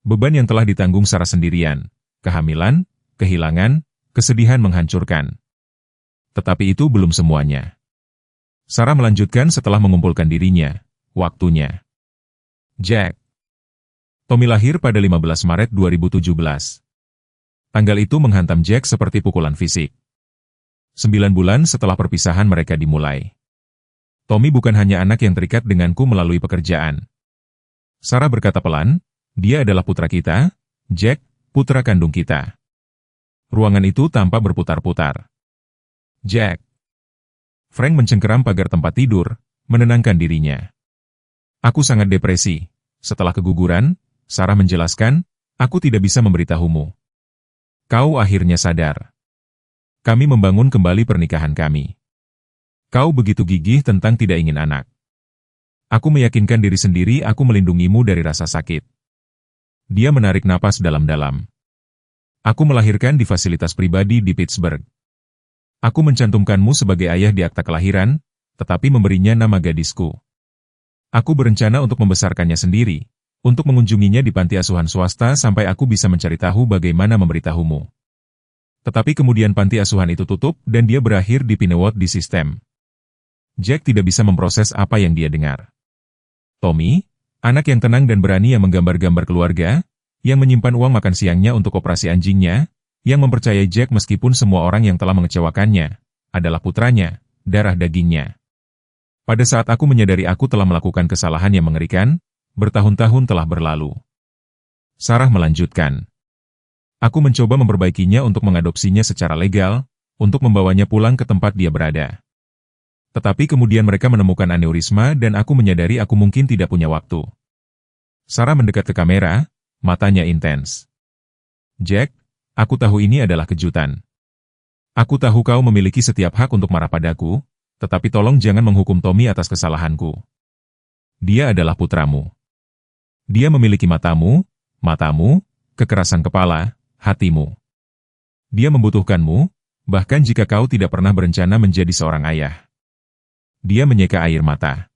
Beban yang telah ditanggung Sarah sendirian, kehamilan, kehilangan, kesedihan menghancurkan. Tetapi itu belum semuanya. Sarah melanjutkan setelah mengumpulkan dirinya. Waktunya. Jack. Tommy lahir pada 15 Maret 2017. Tanggal itu menghantam Jack seperti pukulan fisik. 9 bulan setelah perpisahan mereka dimulai. Tommy bukan hanya anak yang terikat denganku melalui pekerjaan. Sarah berkata pelan, dia adalah putra kita, Jack, putra kandung kita. Ruangan itu tampak berputar-putar. Jack. Frank mencengkeram pagar tempat tidur, menenangkan dirinya. Aku sangat depresi. Setelah keguguran, Sarah menjelaskan, aku tidak bisa memberitahumu. Kau akhirnya sadar. Kami membangun kembali pernikahan kami. Kau begitu gigih tentang tidak ingin anak. Aku meyakinkan diri sendiri aku melindungimu dari rasa sakit. Dia menarik napas dalam-dalam. Aku melahirkan di fasilitas pribadi di Pittsburgh. Aku mencantumkanmu sebagai ayah di akta kelahiran, tetapi memberinya nama gadisku. Aku berencana untuk membesarkannya sendiri, untuk mengunjunginya di panti asuhan swasta sampai aku bisa mencari tahu bagaimana memberitahumu. Tetapi kemudian panti asuhan itu tutup dan dia berakhir di Pinewood di sistem. Jack tidak bisa memproses apa yang dia dengar. Tommy, anak yang tenang dan berani yang menggambar-gambar keluarga, yang menyimpan uang makan siangnya untuk operasi anjingnya, yang mempercayai Jack meskipun semua orang yang telah mengecewakannya, adalah putranya, darah dagingnya. Pada saat aku menyadari aku telah melakukan kesalahan yang mengerikan, bertahun-tahun telah berlalu. Sarah melanjutkan. Aku mencoba memperbaikinya untuk mengadopsinya secara legal, untuk membawanya pulang ke tempat dia berada. Tetapi kemudian mereka menemukan aneurisma dan aku menyadari aku mungkin tidak punya waktu. Sarah mendekat ke kamera, matanya intens. Jack, aku tahu ini adalah kejutan. Aku tahu kau memiliki setiap hak untuk marah padaku, tetapi tolong jangan menghukum Tommy atas kesalahanku. Dia adalah putramu. Dia memiliki matamu, kekerasan kepala, hatimu. Dia membutuhkanmu, bahkan jika kau tidak pernah berencana menjadi seorang ayah. Dia menyeka air mata.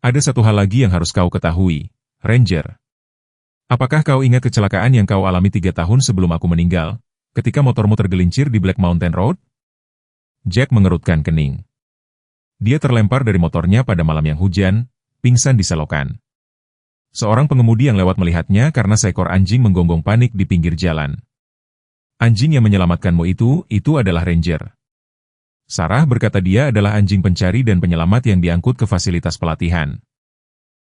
Ada satu hal lagi yang harus kau ketahui, Ranger. Apakah kau ingat kecelakaan yang kau alami 3 tahun sebelum aku meninggal, ketika motormu tergelincir di Black Mountain Road? Jack mengerutkan kening. Dia terlempar dari motornya pada malam yang hujan, pingsan di selokan. Seorang pengemudi yang lewat melihatnya karena seekor anjing menggonggong panik di pinggir jalan. Anjing yang menyelamatkanmu itu adalah Ranger. Sarah berkata dia adalah anjing pencari dan penyelamat yang diangkut ke fasilitas pelatihan.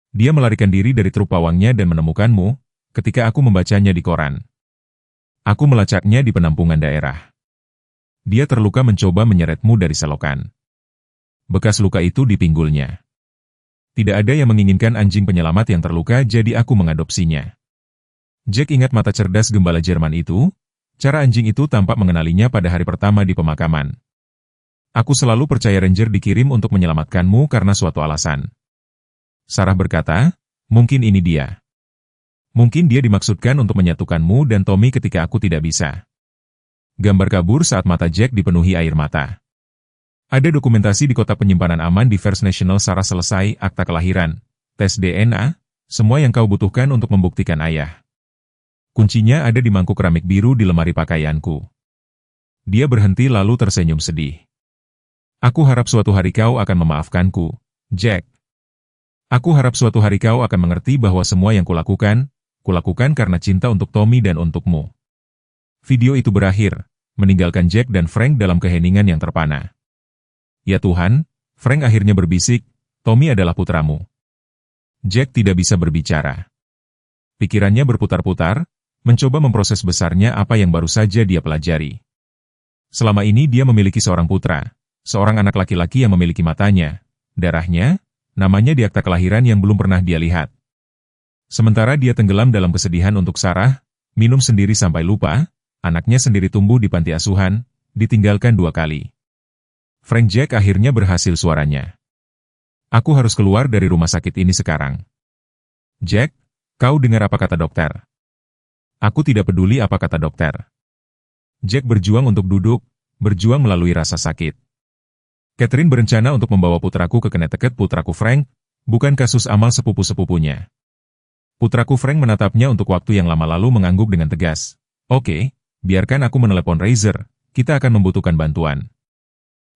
Dia melarikan diri dari truk pawangnya dan menemukanmu, ketika aku membacanya di koran. Aku melacaknya di penampungan daerah. Dia terluka mencoba menyeretmu dari selokan. Bekas luka itu di pinggulnya. Tidak ada yang menginginkan anjing penyelamat yang terluka, jadi aku mengadopsinya. Jack ingat mata cerdas gembala Jerman itu, cara anjing itu tampak mengenalinya pada hari pertama di pemakaman. Aku selalu percaya Ranger dikirim untuk menyelamatkanmu karena suatu alasan. Sarah berkata, mungkin ini dia. Mungkin dia dimaksudkan untuk menyatukanmu dan Tommy ketika aku tidak bisa. Gambar kabur saat mata Jack dipenuhi air mata. Ada dokumentasi di kotak penyimpanan aman di First National. Sarah selesai, akta kelahiran, tes DNA, semua yang kau butuhkan untuk membuktikan ayah. Kuncinya ada di mangkuk keramik biru di lemari pakaianku. Dia berhenti lalu tersenyum sedih. Aku harap suatu hari kau akan memaafkanku, Jack. Aku harap suatu hari kau akan mengerti bahwa semua yang kulakukan karena cinta untuk Tommy dan untukmu. Video itu berakhir, meninggalkan Jack dan Frank dalam keheningan yang terpana. Ya Tuhan, Frank akhirnya berbisik, Tommy adalah putramu. Jack tidak bisa berbicara. Pikirannya berputar-putar, mencoba memproses besarnya apa yang baru saja dia pelajari. Selama ini dia memiliki seorang putra, seorang anak laki-laki yang memiliki matanya, darahnya, namanya di akta kelahiran yang belum pernah dia lihat. Sementara dia tenggelam dalam kesedihan untuk Sarah, minum sendiri sampai lupa, anaknya sendiri tumbuh di panti asuhan, ditinggalkan 2 kali. Frank Jack akhirnya berhasil suaranya. Aku harus keluar dari rumah sakit ini sekarang. Jack, kau dengar apa kata dokter? Aku tidak peduli apa kata dokter. Jack berjuang untuk duduk, berjuang melalui rasa sakit. Catherine berencana untuk membawa putraku ke Connecticut. Putraku Frank, bukan kasus amal sepupu-sepupunya. Putraku Frank menatapnya untuk waktu yang lama lalu mengangguk dengan tegas. Oke, biarkan aku menelepon Razor, kita akan membutuhkan bantuan.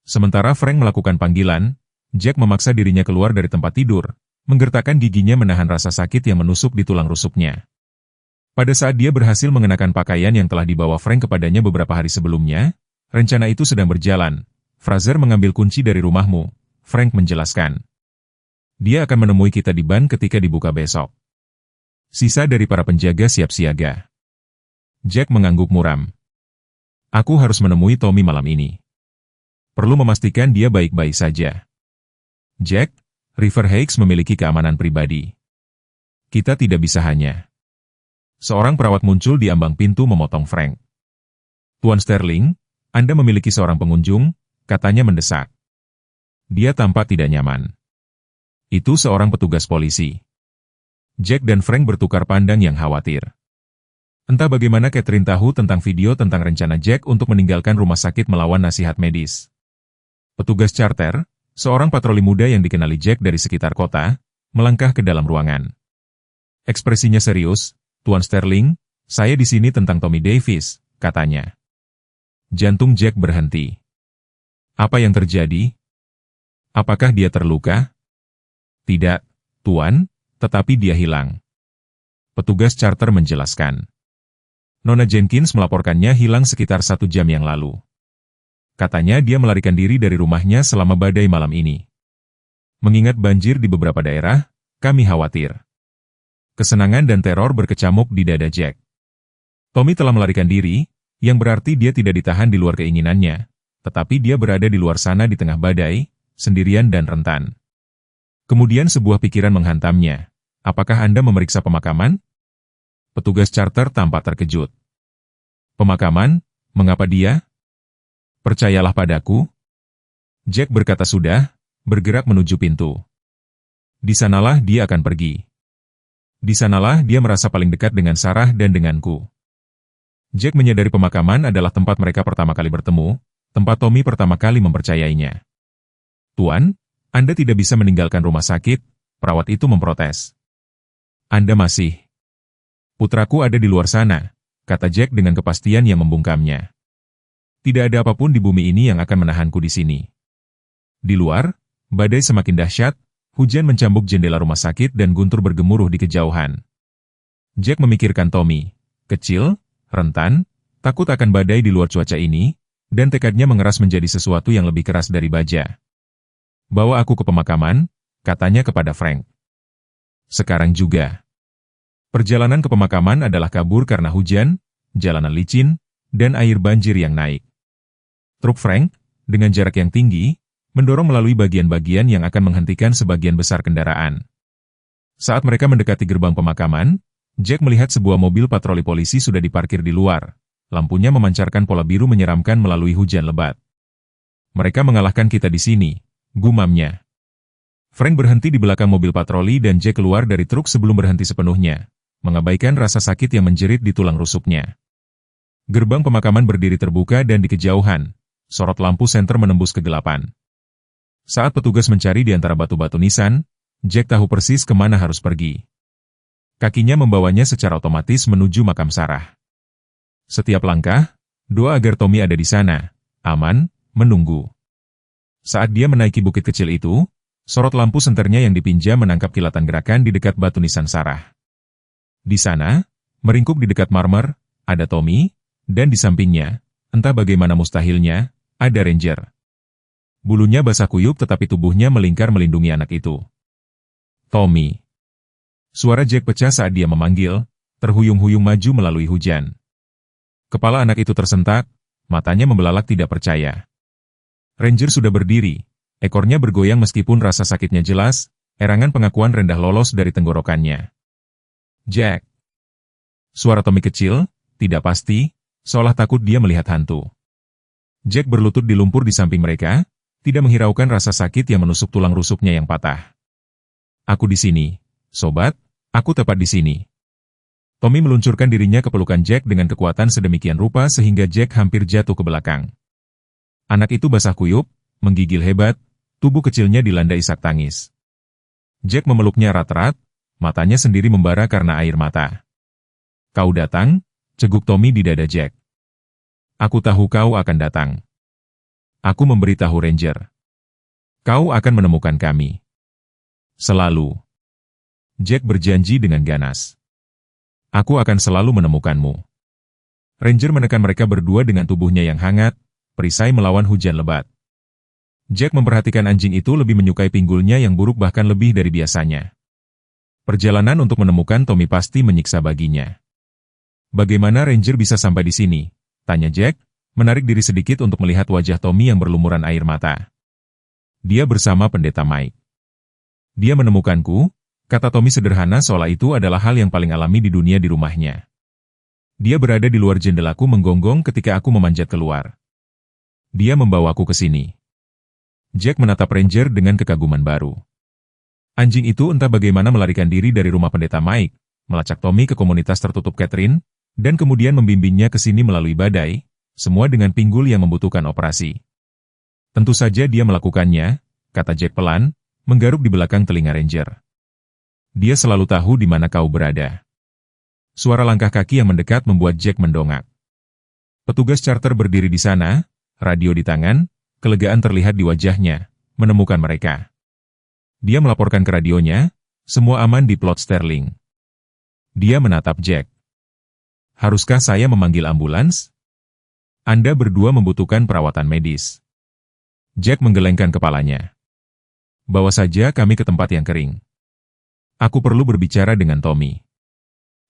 Sementara Frank melakukan panggilan, Jack memaksa dirinya keluar dari tempat tidur, menggertakkan giginya menahan rasa sakit yang menusuk di tulang rusuknya. Pada saat dia berhasil mengenakan pakaian yang telah dibawa Frank kepadanya beberapa hari sebelumnya, rencana itu sedang berjalan. Fraser mengambil kunci dari rumahmu, Frank menjelaskan. Dia akan menemui kita di ban ketika dibuka besok. Sisa dari para penjaga siap siaga. Jack mengangguk muram. Aku harus menemui Tommy malam ini. Perlu memastikan dia baik-baik saja. Jack, River Heights memiliki keamanan pribadi. Kita tidak bisa hanya. Seorang perawat muncul di ambang pintu memotong Frank. Tuan Sterling, Anda memiliki seorang pengunjung, katanya mendesak. Dia tampak tidak nyaman. Itu seorang petugas polisi. Jack dan Frank bertukar pandang yang khawatir. Entah bagaimana Catherine tahu tentang video tentang rencana Jack untuk meninggalkan rumah sakit melawan nasihat medis. Petugas charter, seorang patroli muda yang dikenali Jack dari sekitar kota, melangkah ke dalam ruangan. Ekspresinya serius, Tuan Sterling, saya di sini tentang Tommy Davis, katanya. Jantung Jack berhenti. Apa yang terjadi? Apakah dia terluka? Tidak, Tuan, tetapi dia hilang. Petugas charter menjelaskan. Nona Jenkins melaporkannya hilang sekitar 1 jam yang lalu. Katanya dia melarikan diri dari rumahnya selama badai malam ini. Mengingat banjir di beberapa daerah, kami khawatir. Kesenangan dan teror berkecamuk di dada Jack. Tommy telah melarikan diri, yang berarti dia tidak ditahan di luar keinginannya, tetapi dia berada di luar sana di tengah badai, sendirian dan rentan. Kemudian sebuah pikiran menghantamnya. Apakah Anda memeriksa pemakaman? Petugas charter tampak terkejut. Pemakaman? Mengapa dia? Percayalah padaku. Jack berkata sudah, bergerak menuju pintu. Di sanalah dia akan pergi. Di sanalah dia merasa paling dekat dengan Sarah dan denganku. Jack menyadari pemakaman adalah tempat mereka pertama kali bertemu, tempat Tommy pertama kali mempercayainya. Tuan, Anda tidak bisa meninggalkan rumah sakit, perawat itu memprotes. Anda masih. Putraku ada di luar sana, kata Jack dengan kepastian yang membungkamnya. Tidak ada apapun di bumi ini yang akan menahanku di sini. Di luar, badai semakin dahsyat, hujan mencambuk jendela rumah sakit dan guntur bergemuruh di kejauhan. Jack memikirkan Tommy, kecil, rentan, takut akan badai di luar cuaca ini, dan tekadnya mengeras menjadi sesuatu yang lebih keras dari baja. Bawa aku ke pemakaman, katanya kepada Frank. Sekarang juga. Perjalanan ke pemakaman adalah kabur karena hujan, jalanan licin, dan air banjir yang naik. Truk Frank, dengan jarak yang tinggi, mendorong melalui bagian-bagian yang akan menghentikan sebagian besar kendaraan. Saat mereka mendekati gerbang pemakaman, Jack melihat sebuah mobil patroli polisi sudah diparkir di luar. Lampunya memancarkan pola biru menyeramkan melalui hujan lebat. Mereka mengalahkan kita di sini, gumamnya. Frank berhenti di belakang mobil patroli dan Jack keluar dari truk sebelum berhenti sepenuhnya, mengabaikan rasa sakit yang menjerit di tulang rusuknya. Gerbang pemakaman berdiri terbuka dan di kejauhan, sorot lampu senter menembus kegelapan. Saat petugas mencari di antara batu-batu nisan, Jack tahu persis kemana harus pergi. Kakinya membawanya secara otomatis menuju makam Sarah. Setiap langkah, doa agar Tommy ada di sana, aman, menunggu. Saat dia menaiki bukit kecil itu, sorot lampu senternya yang dipinjam menangkap kilatan gerakan di dekat batu nisan Sarah. Di sana, meringkuk di dekat marmer, ada Tommy, dan di sampingnya, entah bagaimana mustahilnya, ada Ranger. Bulunya basah kuyup tetapi tubuhnya melingkar melindungi anak itu. Tommy. Suara Jack pecah saat dia memanggil, terhuyung-huyung maju melalui hujan. Kepala anak itu tersentak, matanya membelalak tidak percaya. Ranger sudah berdiri, ekornya bergoyang meskipun rasa sakitnya jelas, erangan pengakuan rendah lolos dari tenggorokannya. Jack. Suara Tommy kecil, tidak pasti, seolah takut dia melihat hantu. Jack berlutut di lumpur di samping mereka, tidak menghiraukan rasa sakit yang menusuk tulang rusuknya yang patah. Aku di sini, sobat, aku tepat di sini. Tommy meluncurkan dirinya ke pelukan Jack dengan kekuatan sedemikian rupa sehingga Jack hampir jatuh ke belakang. Anak itu basah kuyup, menggigil hebat, tubuh kecilnya dilanda isak tangis. Jack memeluknya erat-erat, matanya sendiri membara karena air mata. "Kau datang?" ceguk Tommy di dada Jack. "Aku tahu kau akan datang. Aku memberitahu Ranger. Kau akan menemukan kami. Selalu." Jack berjanji dengan ganas. "Aku akan selalu menemukanmu." Ranger menekan mereka berdua dengan tubuhnya yang hangat, perisai melawan hujan lebat. Jack memperhatikan anjing itu lebih menyukai pinggulnya yang buruk bahkan lebih dari biasanya. Perjalanan untuk menemukan Tommy pasti menyiksa baginya. "Bagaimana Ranger bisa sampai di sini?" tanya Jack, menarik diri sedikit untuk melihat wajah Tommy yang berlumuran air mata. "Dia bersama pendeta Mike. Dia menemukanku," kata Tommy sederhana seolah itu adalah hal yang paling alami di dunia di rumahnya. "Dia berada di luar jendelaku menggonggong ketika aku memanjat keluar. Dia membawaku ke sini." Jack menatap Ranger dengan kekaguman baru. Anjing itu entah bagaimana melarikan diri dari rumah pendeta Mike, melacak Tommy ke komunitas tertutup Catherine, dan kemudian membimbingnya ke sini melalui badai, semua dengan pinggul yang membutuhkan operasi. "Tentu saja dia melakukannya," kata Jack pelan, menggaruk di belakang telinga Ranger. "Dia selalu tahu di mana kau berada." Suara langkah kaki yang mendekat membuat Jack mendongak. Petugas charter berdiri di sana, radio di tangan, kelegaan terlihat di wajahnya, menemukan mereka. Dia melaporkan ke radionya, semua aman di plot Sterling. Dia menatap Jack. "Haruskah saya memanggil ambulans? Anda berdua membutuhkan perawatan medis." Jack menggelengkan kepalanya. "Bawa saja kami ke tempat yang kering. Aku perlu berbicara dengan Tommy."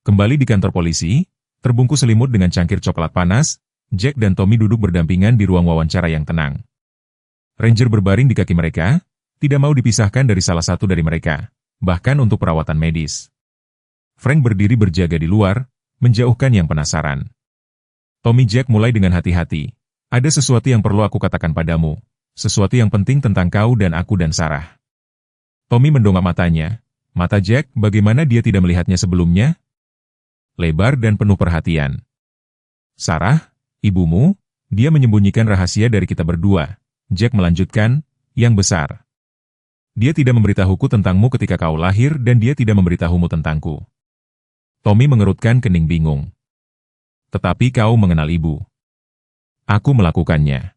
Kembali di kantor polisi, terbungkus selimut dengan cangkir coklat panas, Jack dan Tommy duduk berdampingan di ruang wawancara yang tenang. Ranger berbaring di kaki mereka, tidak mau dipisahkan dari salah satu dari mereka, bahkan untuk perawatan medis. Frank berdiri berjaga di luar, menjauhkan yang penasaran. "Tommy," Jack mulai dengan hati-hati, "ada sesuatu yang perlu aku katakan padamu, sesuatu yang penting tentang kau dan aku dan Sarah." Tommy mendongak matanya. Mata Jack, bagaimana dia tidak melihatnya sebelumnya? Lebar dan penuh perhatian. "Sarah, ibumu, dia menyembunyikan rahasia dari kita berdua." Jack melanjutkan, "yang besar. Dia tidak memberitahuku tentangmu ketika kau lahir dan dia tidak memberitahumu tentangku." Tommy mengerutkan kening bingung. "Tetapi kau mengenal ibu." "Aku melakukannya.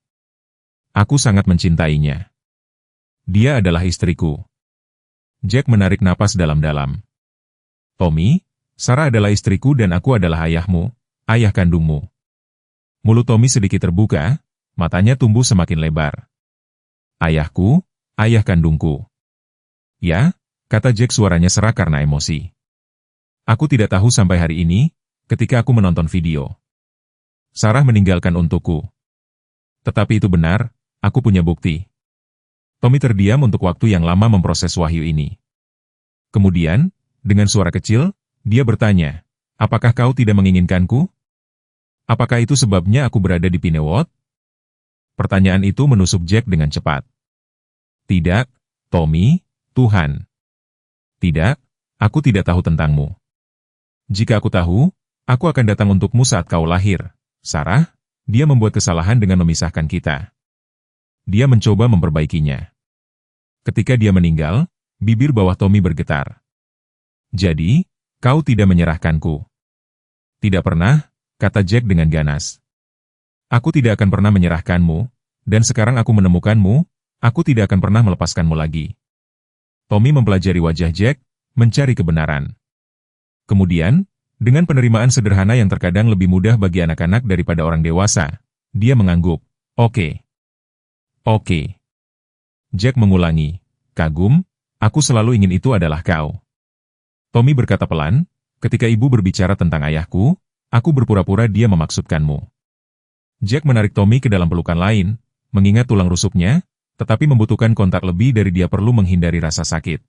Aku sangat mencintainya. Dia adalah istriku." Jack menarik napas dalam-dalam. "Tommy, Sarah adalah istriku dan aku adalah ayahmu, ayah kandungmu." Mulut Tommy sedikit terbuka, matanya tumbuh semakin lebar. "Ayahku, ayah kandungku." "Ya," kata Jack suaranya serak karena emosi. "Aku tidak tahu sampai hari ini, ketika aku menonton video. Sarah meninggalkan untukku. Tetapi itu benar, aku punya bukti." Tommy terdiam untuk waktu yang lama memproses wahyu ini. Kemudian, dengan suara kecil, dia bertanya, "Apakah kau tidak menginginkanku? Apakah itu sebabnya aku berada di Pinewood?" Pertanyaan itu menusuk Jack dengan cepat. "Tidak, Tommy, Tuhan. Tidak, aku tidak tahu tentangmu. Jika aku tahu, aku akan datang untukmu saat kau lahir. Sarah, dia membuat kesalahan dengan memisahkan kita. Dia mencoba memperbaikinya. Ketika dia meninggal, bibir bawah Tommy bergetar. Jadi, kau tidak menyerahkanku." "Tidak pernah," kata Jack dengan ganas. "Aku tidak akan pernah menyerahkanmu, dan sekarang aku menemukanmu, aku tidak akan pernah melepaskanmu lagi." Tommy mempelajari wajah Jack, mencari kebenaran. Kemudian, dengan penerimaan sederhana yang terkadang lebih mudah bagi anak-anak daripada orang dewasa, dia mengangguk, "Oke. Oke." Jack mengulangi, "Kagum, aku selalu ingin itu adalah kau." Tommy berkata pelan, "Ketika ibu berbicara tentang ayahku, aku berpura-pura dia memaksudkanmu." Jack menarik Tommy ke dalam pelukan lain, mengingat tulang rusuknya, tetapi membutuhkan kontak lebih dari dia perlu menghindari rasa sakit.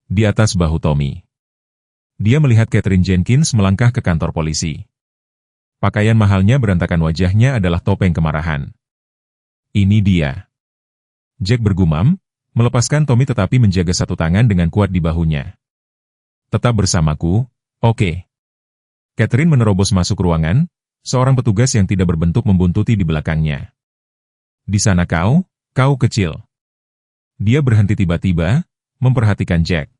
Di atas bahu Tommy, dia melihat Catherine Jenkins melangkah ke kantor polisi. Pakaian mahalnya berantakan, wajahnya adalah topeng kemarahan. "Ini dia." Jack bergumam, melepaskan Tommy tetapi menjaga satu tangan dengan kuat di bahunya. "Tetap bersamaku, oke?" Catherine menerobos masuk ruangan, seorang petugas yang tidak berbentuk membuntuti di belakangnya. "Di sana kau, Kau kecil. Dia berhenti tiba-tiba, memperhatikan Jack.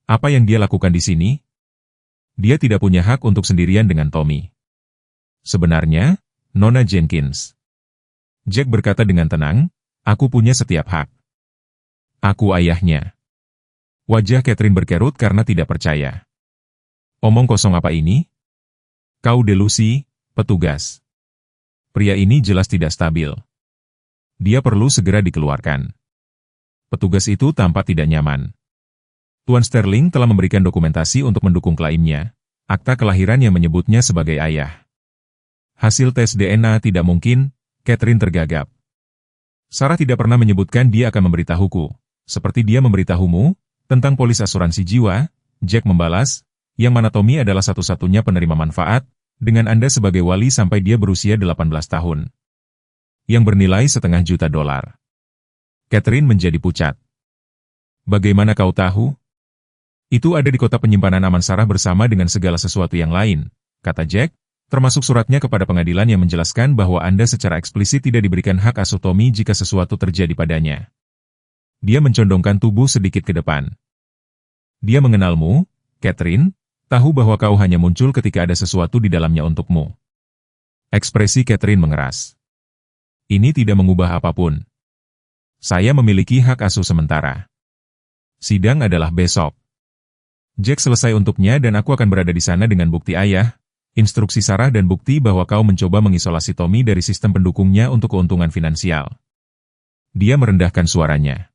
Apa yang dia lakukan di sini? Dia tidak punya hak untuk sendirian dengan Tommy. Sebenarnya, Nona Jenkins. Jack berkata dengan tenang, aku punya setiap hak. Aku ayahnya. Wajah Catherine berkerut karena tidak percaya. Omong kosong apa ini? Kau delusi, petugas. Pria ini jelas tidak stabil. Dia perlu segera dikeluarkan. Petugas itu tampak tidak nyaman. Tuan Sterling telah memberikan dokumentasi untuk mendukung klaimnya, akta kelahiran yang menyebutnya sebagai ayah. Hasil tes DNA tidak mungkin, Catherine tergagap. Sarah tidak pernah menyebutkan dia akan memberitahuku, seperti dia memberitahumu, tentang polis asuransi jiwa. Jack membalas, yang mana Tommy adalah satu-satunya penerima manfaat, dengan Anda sebagai wali sampai dia berusia 18 tahun. Yang bernilai $500,000. Catherine menjadi pucat. Bagaimana kau tahu? Itu ada di kotak penyimpanan aman Sarah bersama dengan segala sesuatu yang lain, kata Jack, termasuk suratnya kepada pengadilan yang menjelaskan bahwa Anda secara eksplisit tidak diberikan hak asuh Tommy jika sesuatu terjadi padanya. Dia mencondongkan tubuh sedikit ke depan. Dia mengenalmu, Catherine, tahu bahwa kau hanya muncul ketika ada sesuatu di dalamnya untukmu. Ekspresi Catherine mengeras. Ini tidak mengubah apapun. Saya memiliki hak asuh sementara. Sidang adalah besok. Jack selesai untuknya dan aku akan berada di sana dengan bukti ayah, instruksi Sarah dan bukti bahwa kau mencoba mengisolasi Tommy dari sistem pendukungnya untuk keuntungan finansial. Dia merendahkan suaranya.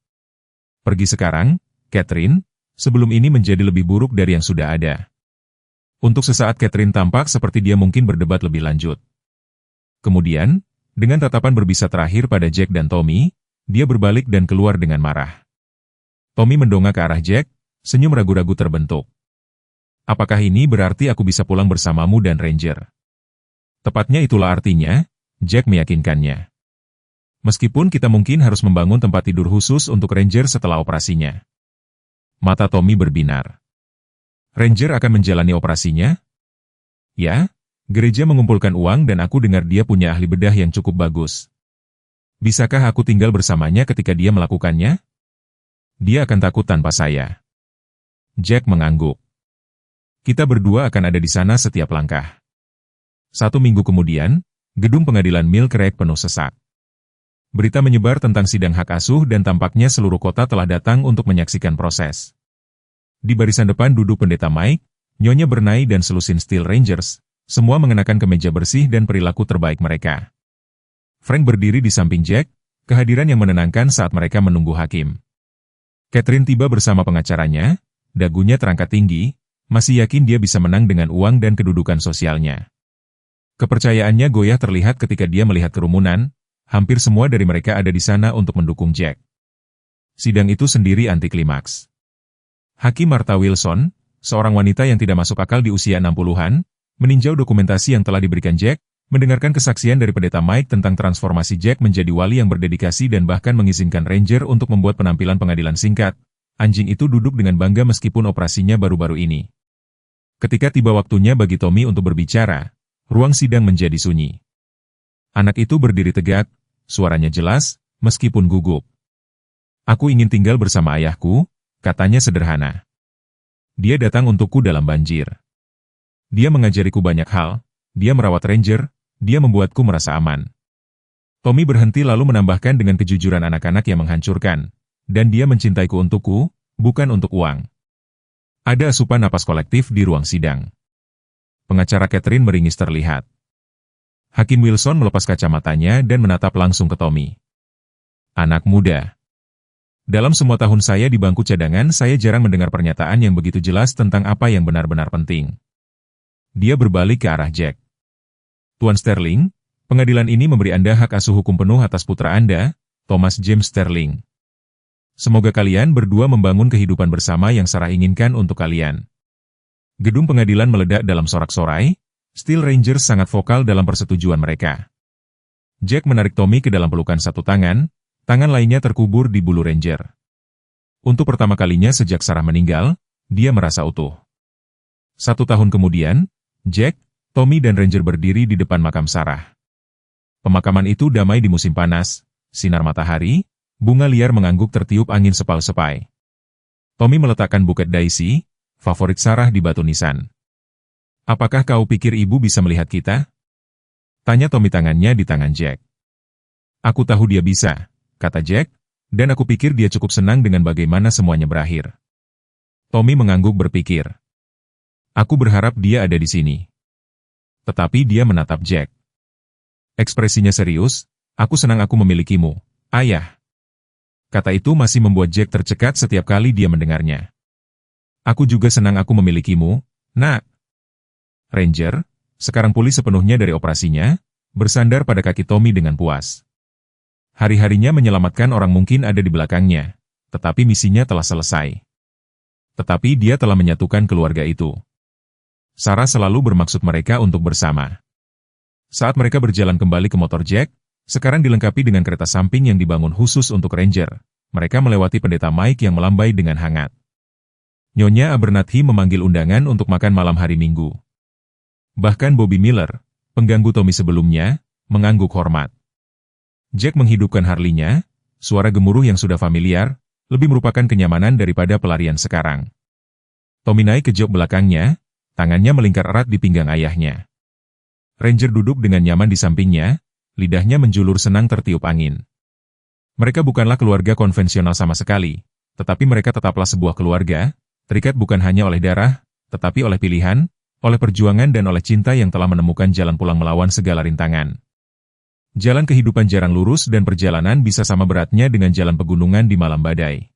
Pergi sekarang, Catherine, sebelum ini menjadi lebih buruk dari yang sudah ada. Untuk sesaat Catherine tampak seperti dia mungkin berdebat lebih lanjut. Kemudian, dengan tatapan berbisa terakhir pada Jack dan Tommy, dia berbalik dan keluar dengan marah. Tommy mendongak ke arah Jack, senyum ragu-ragu terbentuk. Apakah ini berarti aku bisa pulang bersamamu dan Ranger? Tepatnya itulah artinya, Jack meyakinkannya. Meskipun kita mungkin harus membangun tempat tidur khusus untuk Ranger setelah operasinya. Mata Tommy berbinar. Ranger akan menjalani operasinya? Ya, gereja mengumpulkan uang dan aku dengar dia punya ahli bedah yang cukup bagus. Bisakah aku tinggal bersamanya ketika dia melakukannya? Dia akan takut tanpa saya. Jack mengangguk. Kita berdua akan ada di sana setiap langkah. 1 minggu kemudian, gedung pengadilan Mill Creek penuh sesak. Berita menyebar tentang sidang hak asuh dan tampaknya seluruh kota telah datang untuk menyaksikan proses. Di barisan depan duduk pendeta Mike, Nyonya Bernay dan selusin Steel Rangers, semua mengenakan kemeja bersih dan perilaku terbaik mereka. Frank berdiri di samping Jack, kehadiran yang menenangkan saat mereka menunggu hakim. Catherine tiba bersama pengacaranya, dagunya terangkat tinggi, masih yakin dia bisa menang dengan uang dan kedudukan sosialnya. Kepercayaannya goyah terlihat ketika dia melihat kerumunan, hampir semua dari mereka ada di sana untuk mendukung Jack. Sidang itu sendiri anti klimaks. Hakim Martha Wilson, seorang wanita yang tidak masuk akal di usia 60-an, meninjau dokumentasi yang telah diberikan Jack, mendengarkan kesaksian dari pendeta Mike tentang transformasi Jack menjadi wali yang berdedikasi dan bahkan mengizinkan Ranger untuk membuat penampilan pengadilan singkat. Anjing itu duduk dengan bangga meskipun operasinya baru-baru ini. Ketika tiba waktunya bagi Tommy untuk berbicara, ruang sidang menjadi sunyi. Anak itu berdiri tegak, suaranya jelas, meskipun gugup. Aku ingin tinggal bersama ayahku, katanya sederhana. Dia datang untukku dalam banjir. Dia mengajariku banyak hal, dia merawat Ranger, dia membuatku merasa aman. Tommy berhenti lalu menambahkan dengan kejujuran anak-anak yang menghancurkan, dan dia mencintaiku untukku, bukan untuk uang. Ada asupan napas kolektif di ruang sidang. Pengacara Catherine meringis terlihat. Hakim Wilson melepas kacamatanya dan menatap langsung ke Tommy. Anak muda. Dalam semua tahun saya di bangku cadangan saya jarang mendengar pernyataan yang begitu jelas tentang apa yang benar-benar penting. Dia berbalik ke arah Jack. Tuan Sterling, pengadilan ini memberi Anda hak asuh hukum penuh atas putra Anda, Thomas James Sterling. Semoga kalian berdua membangun kehidupan bersama yang Sarah inginkan untuk kalian. Gedung pengadilan meledak dalam sorak-sorai, Steel Rangers sangat vokal dalam persetujuan mereka. Jack menarik Tommy ke dalam pelukan satu tangan lainnya terkubur di bulu Ranger. Untuk pertama kalinya sejak Sarah meninggal, dia merasa utuh. 1 tahun kemudian, Jack, Tommy dan Ranger berdiri di depan makam Sarah. Pemakaman itu damai di musim panas, sinar matahari, bunga liar mengangguk tertiup angin sepal-sepai. Tommy meletakkan buket daisy, favorit Sarah di batu nisan. Apakah kau pikir ibu bisa melihat kita? Tanya Tommy tangannya di tangan Jack. Aku tahu dia bisa, kata Jack, dan aku pikir dia cukup senang dengan bagaimana semuanya berakhir. Tommy mengangguk berpikir. Aku berharap dia ada di sini. Tetapi dia menatap Jack. Ekspresinya serius, aku senang aku memilikimu, ayah. Kata itu masih membuat Jack tercekat setiap kali dia mendengarnya. Aku juga senang aku memilikimu, nak. Ranger, sekarang pulih sepenuhnya dari operasinya, bersandar pada kaki Tommy dengan puas. Hari-harinya menyelamatkan orang mungkin ada di belakangnya, tetapi misinya telah selesai. Tetapi dia telah menyatukan keluarga itu. Sarah selalu bermaksud mereka untuk bersama. Saat mereka berjalan kembali ke motor Jack, sekarang dilengkapi dengan kereta samping yang dibangun khusus untuk Ranger, mereka melewati pendeta Mike yang melambai dengan hangat. Nyonya Abernathy memanggil undangan untuk makan malam hari Minggu. Bahkan Bobby Miller, pengganggu Tommy sebelumnya, mengangguk hormat. Jack menghidupkan Harley-nya, suara gemuruh yang sudah familiar, lebih merupakan kenyamanan daripada pelarian sekarang. Tommy naik ke jok belakangnya, tangannya melingkar erat di pinggang ayahnya. Ranger duduk dengan nyaman di sampingnya, lidahnya menjulur senang tertiup angin. Mereka bukanlah keluarga konvensional sama sekali, tetapi mereka tetaplah sebuah keluarga, terikat bukan hanya oleh darah, tetapi oleh pilihan, oleh perjuangan dan oleh cinta yang telah menemukan jalan pulang melawan segala rintangan. Jalan kehidupan jarang lurus dan perjalanan bisa sama beratnya dengan jalan pegunungan di malam badai.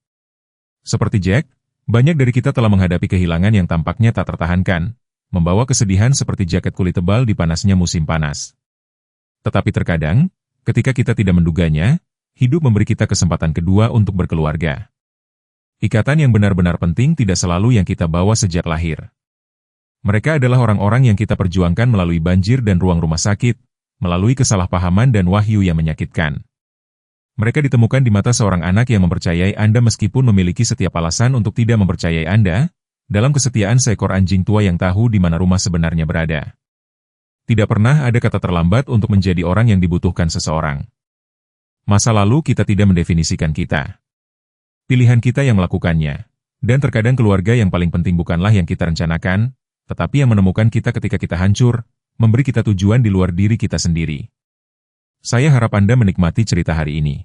Seperti Jack, banyak dari kita telah menghadapi kehilangan yang tampaknya tak tertahankan, membawa kesedihan seperti jaket kulit tebal di panasnya musim panas. Tetapi terkadang, ketika kita tidak menduganya, hidup memberi kita kesempatan kedua untuk berkeluarga. Ikatan yang benar-benar penting tidak selalu yang kita bawa sejak lahir. Mereka adalah orang-orang yang kita perjuangkan melalui banjir dan ruang rumah sakit, melalui kesalahpahaman dan wahyu yang menyakitkan. Mereka ditemukan di mata seorang anak yang mempercayai Anda meskipun memiliki setiap alasan untuk tidak mempercayai Anda, dalam kesetiaan seekor anjing tua yang tahu di mana rumah sebenarnya berada. Tidak pernah ada kata terlambat untuk menjadi orang yang dibutuhkan seseorang. Masa lalu kita tidak mendefinisikan kita. Pilihan kita yang melakukannya. Dan terkadang keluarga yang paling penting bukanlah yang kita rencanakan, tetapi yang menemukan kita ketika kita hancur, memberi kita tujuan di luar diri kita sendiri. Saya harap Anda menikmati cerita hari ini.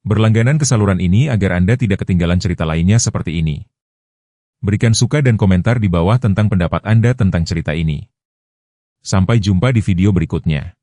Berlangganan ke saluran ini agar Anda tidak ketinggalan cerita lainnya seperti ini. Berikan suka dan komentar di bawah tentang pendapat Anda tentang cerita ini. Sampai jumpa di video berikutnya.